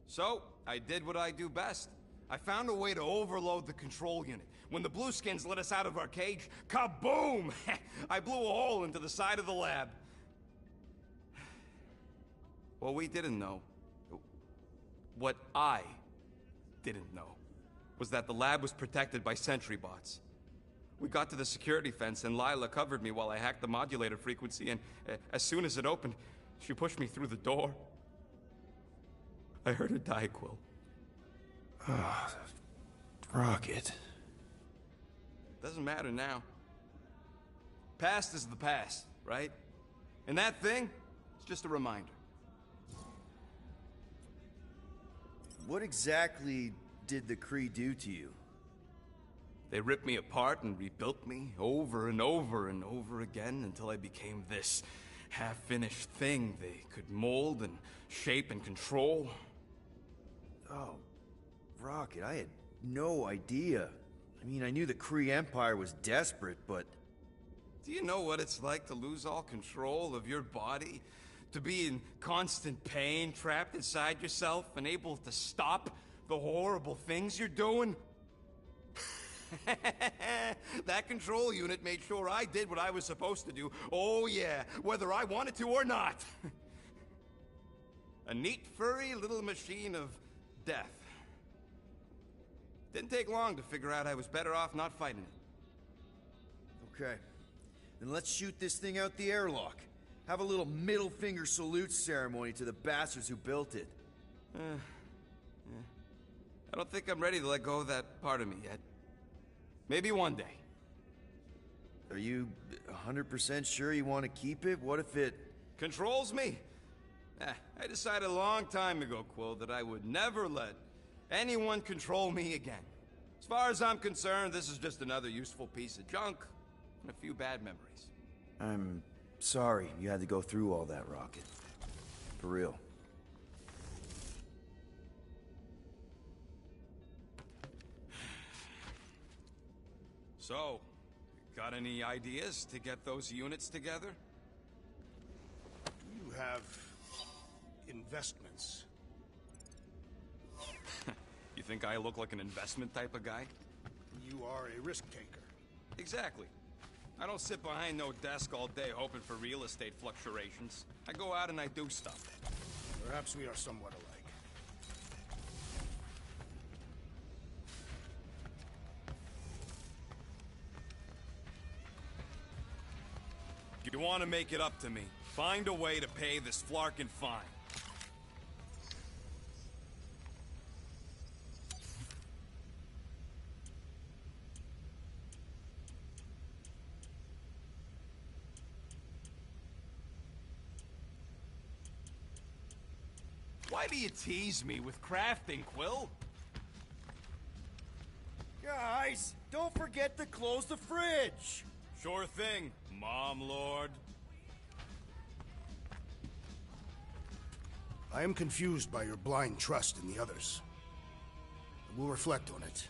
So, I did what I do best. I found a way to overload the control unit. When the Blueskins let us out of our cage, kaboom! I blew a hole into the side of the lab. What we didn't know, what I didn't know, was that the lab was protected by sentry bots. We got to the security fence and Lila covered me while I hacked the modulator frequency, and as soon as it opened, she pushed me through the door. I heard her die, Quill. Ah, Rocket. Doesn't matter now. Past is the past, right? And that thing, it's just a reminder. What exactly did the Kree do to you? They ripped me apart and rebuilt me over and over and over again until I became this half-finished thing they could mold and shape and control. Oh, Rocket, I had no idea. I mean, I knew the Kree Empire was desperate, but... Do you know what it's like to lose all control of your body? To be in constant pain, trapped inside yourself, unable to stop the horrible things you're doing? That control unit made sure I did what I was supposed to do. Oh yeah, whether I wanted to or not. A neat, furry little machine of death. Didn't take long to figure out I was better off not fighting it. Okay. Then let's shoot this thing out the airlock. Have a little middle finger salute ceremony to the bastards who built it. Yeah. I don't think I'm ready to let go of that part of me yet. Maybe one day. Are you 100% sure you want to keep it? What if it... Controls me? I decided a long time ago, Quill, that I would never let anyone control me again. As far as I'm concerned, this is just another useful piece of junk and a few bad memories. I'm sorry you had to go through all that, Rocket. For real. So, got any ideas to get those units together? You have investments. You think I look like an investment type of guy? You are a risk taker. Exactly. I don't sit behind no desk all day hoping for real estate fluctuations. I go out and I do stuff. Perhaps we are somewhat alike. You want to make it up to me, find a way to pay this Flarkin fine. Why do you tease me with crafting, Quill? Guys, don't forget to close the fridge! Sure thing, Mom Lord. I am confused by your blind trust in the others. We'll reflect on it.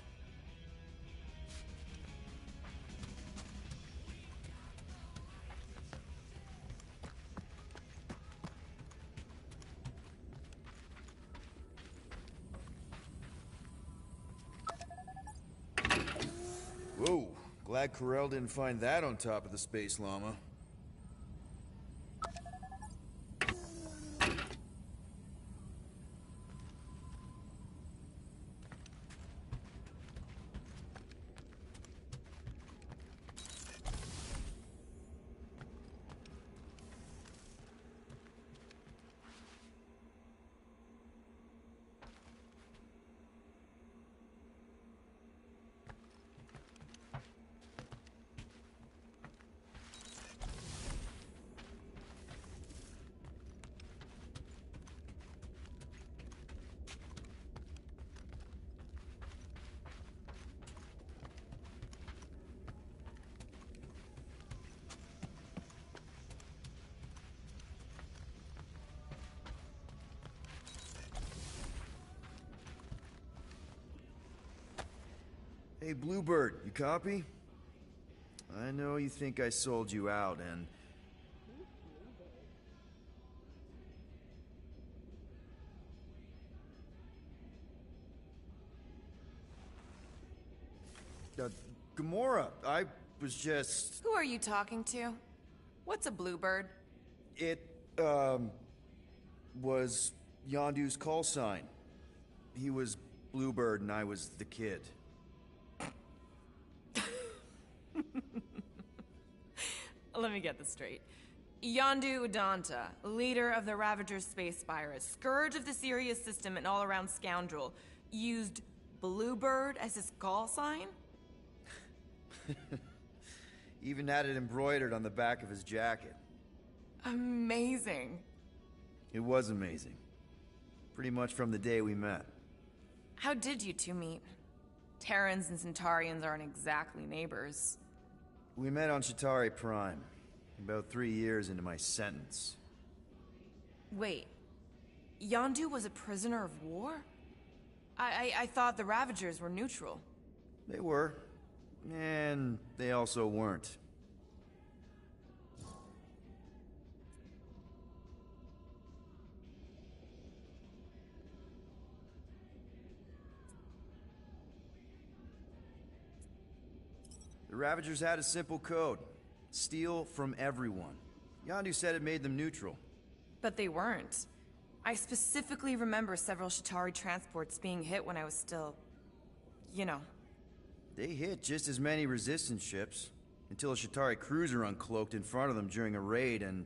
Whoa, glad Corel didn't find that on top of the Space Llama. Hey, Bluebird, you copy? I know you think I sold you out, and... Gamora, I was just... Who are you talking to? What's a bluebird? It, was Yondu's call sign. He was Bluebird and I was the kid. Let me get this straight. Yondu Udonta, leader of the Ravager's space virus, scourge of the Sirius system and all-around scoundrel, used Bluebird as his call sign? Even had it embroidered on the back of his jacket. Amazing. It was amazing. Pretty much from the day we met. How did you two meet? Terrans and Centaurians aren't exactly neighbors. We met on Chitauri Prime, about 3 years into my sentence. Wait, Yondu was a prisoner of war? I thought the Ravagers were neutral. They were, and they also weren't. The Ravagers had a simple code. Steal from everyone. Yondu said it made them neutral. But they weren't. I specifically remember several Chitauri transports being hit when I was still... you know. They hit just as many resistance ships, until a Chitauri cruiser uncloaked in front of them during a raid and...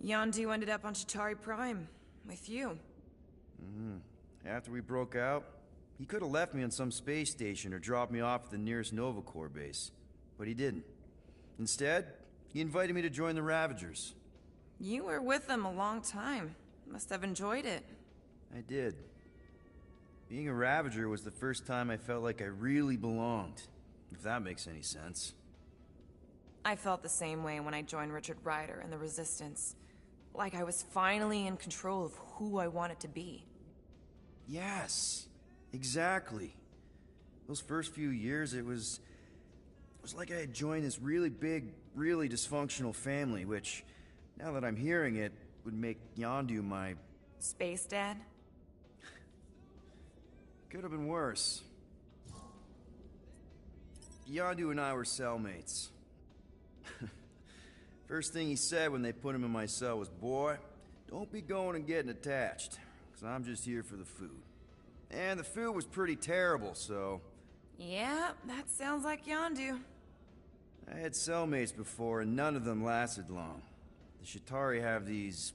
Yondu ended up on Chitauri Prime, with you. After we broke out, he could have left me on some space station or dropped me off at the nearest Nova Corps base. But he didn't. Instead, he invited me to join the Ravagers. You were with them a long time. Must have enjoyed it. I did. Being a Ravager was the first time I felt like I really belonged, if that makes any sense. I felt the same way when I joined Richard Rider and the Resistance. Like I was finally in control of who I wanted to be. Yes, exactly. Those first few years, it was like I had joined this really big, really dysfunctional family, which, now that I'm hearing it, would make Yondu my... Space Dad? Could have been worse. Yondu and I were cellmates. First thing he said when they put him in my cell was, "Boy, don't be going and getting attached, because I'm just here for the food." And the food was pretty terrible, so... Yeah, that sounds like Yondu. I had cellmates before, and none of them lasted long. The Shatari have these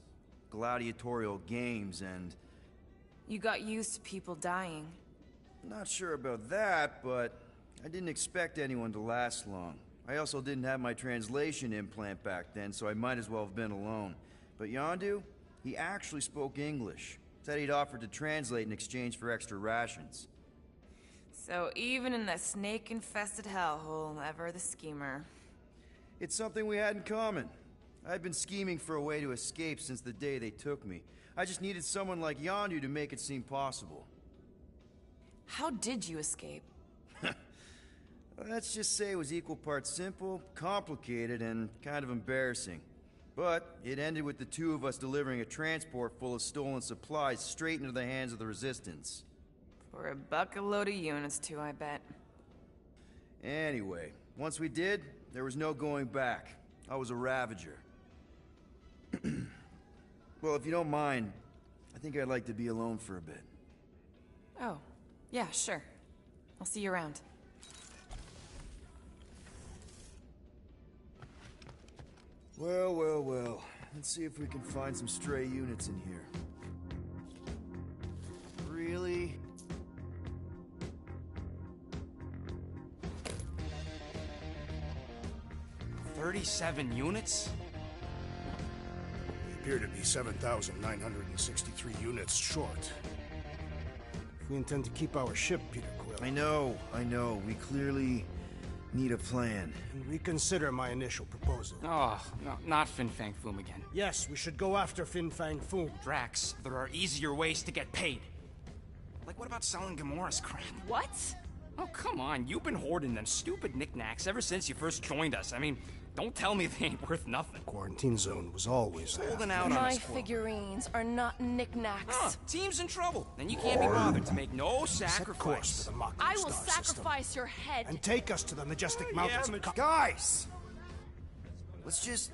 gladiatorial games, and... You got used to people dying. Not sure about that, but I didn't expect anyone to last long. I also didn't have my translation implant back then, so I might as well have been alone. But Yondu, he actually spoke English. Said he'd offered to translate in exchange for extra rations. So even in that snake-infested hellhole, ever the schemer. It's something we had in common. I'd been scheming for a way to escape since the day they took me. I just needed someone like Yondu to make it seem possible. How did you escape? Let's just say it was equal parts simple, complicated, and kind of embarrassing. But it ended with the two of us delivering a transport full of stolen supplies straight into the hands of the Resistance. For a bucket load of units, too, I bet. Anyway, once we did, there was no going back. I was a Ravager. Well, if you don't mind, I think I'd like to be alone for a bit. Oh, yeah, sure. I'll see you around. Well, well, well. Let's see if we can find some stray units in here. Really? $37 units? We appear to be 7,963 units short. If we intend to keep our ship, Peter Quill. I know. We clearly need a plan. And reconsider my initial proposal. Oh, no, not Fin Fang Foom again. Yes, we should go after Fin Fang Foom. Drax, there are easier ways to get paid. Like, what about selling Gamora's crap? What? Oh, come on. You've been hoarding them stupid knickknacks ever since you first joined us. I mean, don't tell me they ain't worth nothing. Quarantine zone was always there. Holding out on My us, Quill. figurines are not knickknacks. Team's in trouble. Then you can't be bothered to make no sacrifice. For the Mocking I will Star sacrifice system. your head. And take us to the majestic mountains. but- Guys! Let's just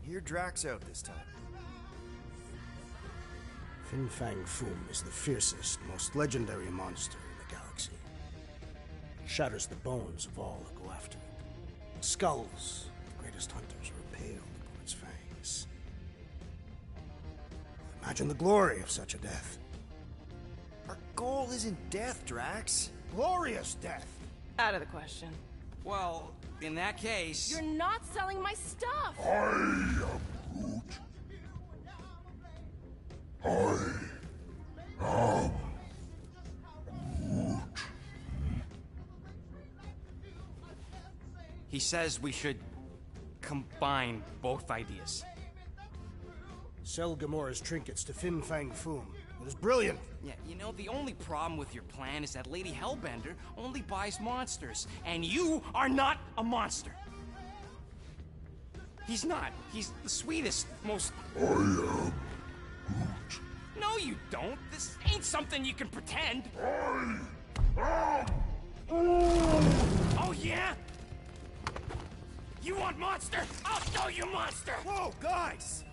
hear Drax out this time. Fin Fang Foom is the fiercest, most legendary monster in the galaxy. It shatters the bones of all who go after it. The skulls of the greatest hunters are impaled upon its fangs. Imagine the glory of such a death. Our goal isn't death, Drax. Glorious death! Out of the question. Well, in that case... You're not selling my stuff. He says we should combine both ideas. Sell Gamora's trinkets to Fin Fang Foom. It is brilliant. Yeah, you know, the only problem with your plan is that Lady Hellbender only buys monsters, and you are not a monster. He's not. He's the sweetest, most... I am No, you don't. This ain't something you can pretend. Oh, yeah? You want monster? I'll show you monster! Whoa, guys!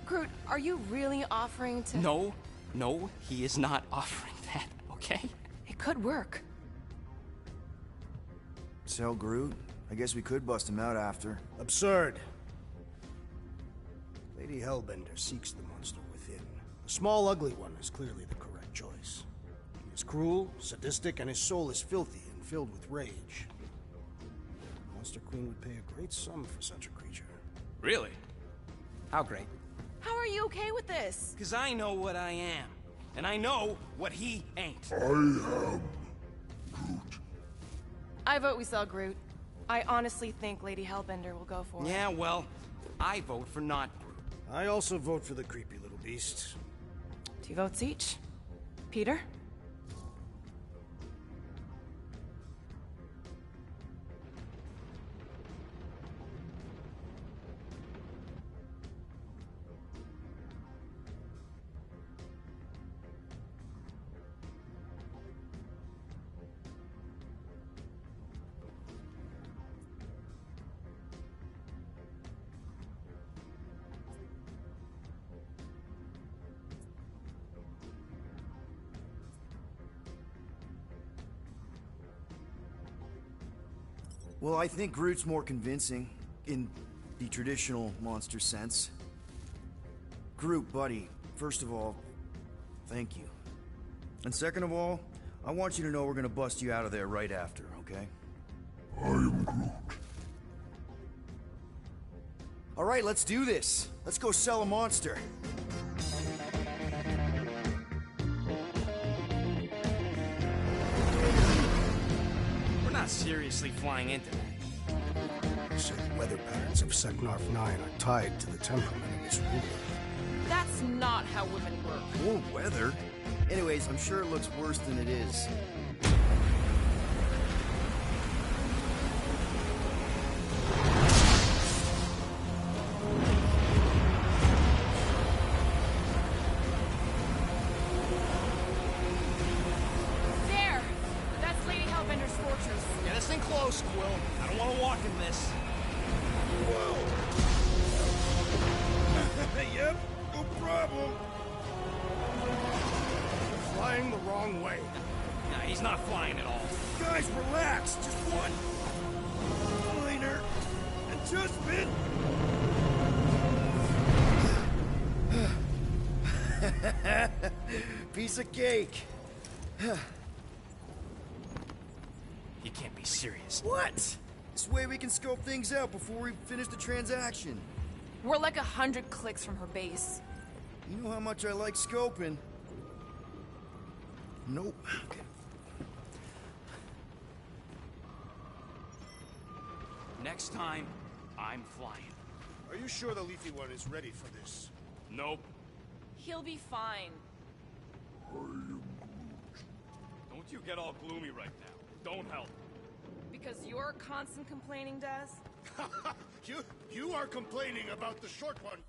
Groot, are you really offering to... No, he is not offering that, okay? It could work. Sell Groot? I guess we could bust him out after. Absurd. Lady Hellbender seeks the monster within. The small, ugly one is clearly the correct choice. He is cruel, sadistic, and his soul is filthy and filled with rage. The Monster Queen would pay a great sum for such a creature. Really? How great? How are you okay with this? Because I know what I am. And I know what he ain't. I am I vote we sell Groot. I honestly think Lady Hellbender will go for it. Yeah, well, I vote for not Groot. I also vote for the creepy little beast. 2 votes each. Peter? Well, I think Groot's more convincing, in the traditional monster sense. Groot, buddy, first of all, thank you. And second of all, I want you to know we're gonna bust you out of there right after, okay? I am Groot. Alright, let's do this. Let's go sell a monster. We're not seriously flying into that. They say the weather patterns of Seknarf 9 are tied to the temperament of its ruler. That's not how women work. Or weather. Anyways, I'm sure it looks worse than it is. There! That's Lady Hellbender's fortress. Get us in close, Quill. I don't want to walk in this. Yep, no problem. You're flying the wrong way. Nah, he's not flying at all. Guys, relax. Just one minor adjustment. Piece of cake. You can't be serious. What? This way we can scope things out before we finish the transaction. We're like 100 clicks from her base. You know how much I like scoping. Nope. Okay. Next time, I'm flying. Are you sure the Leafy One is ready for this? Nope. He'll be fine. Don't you get all gloomy right now. Don't help. Because your constant complaining does? You are complaining about the short one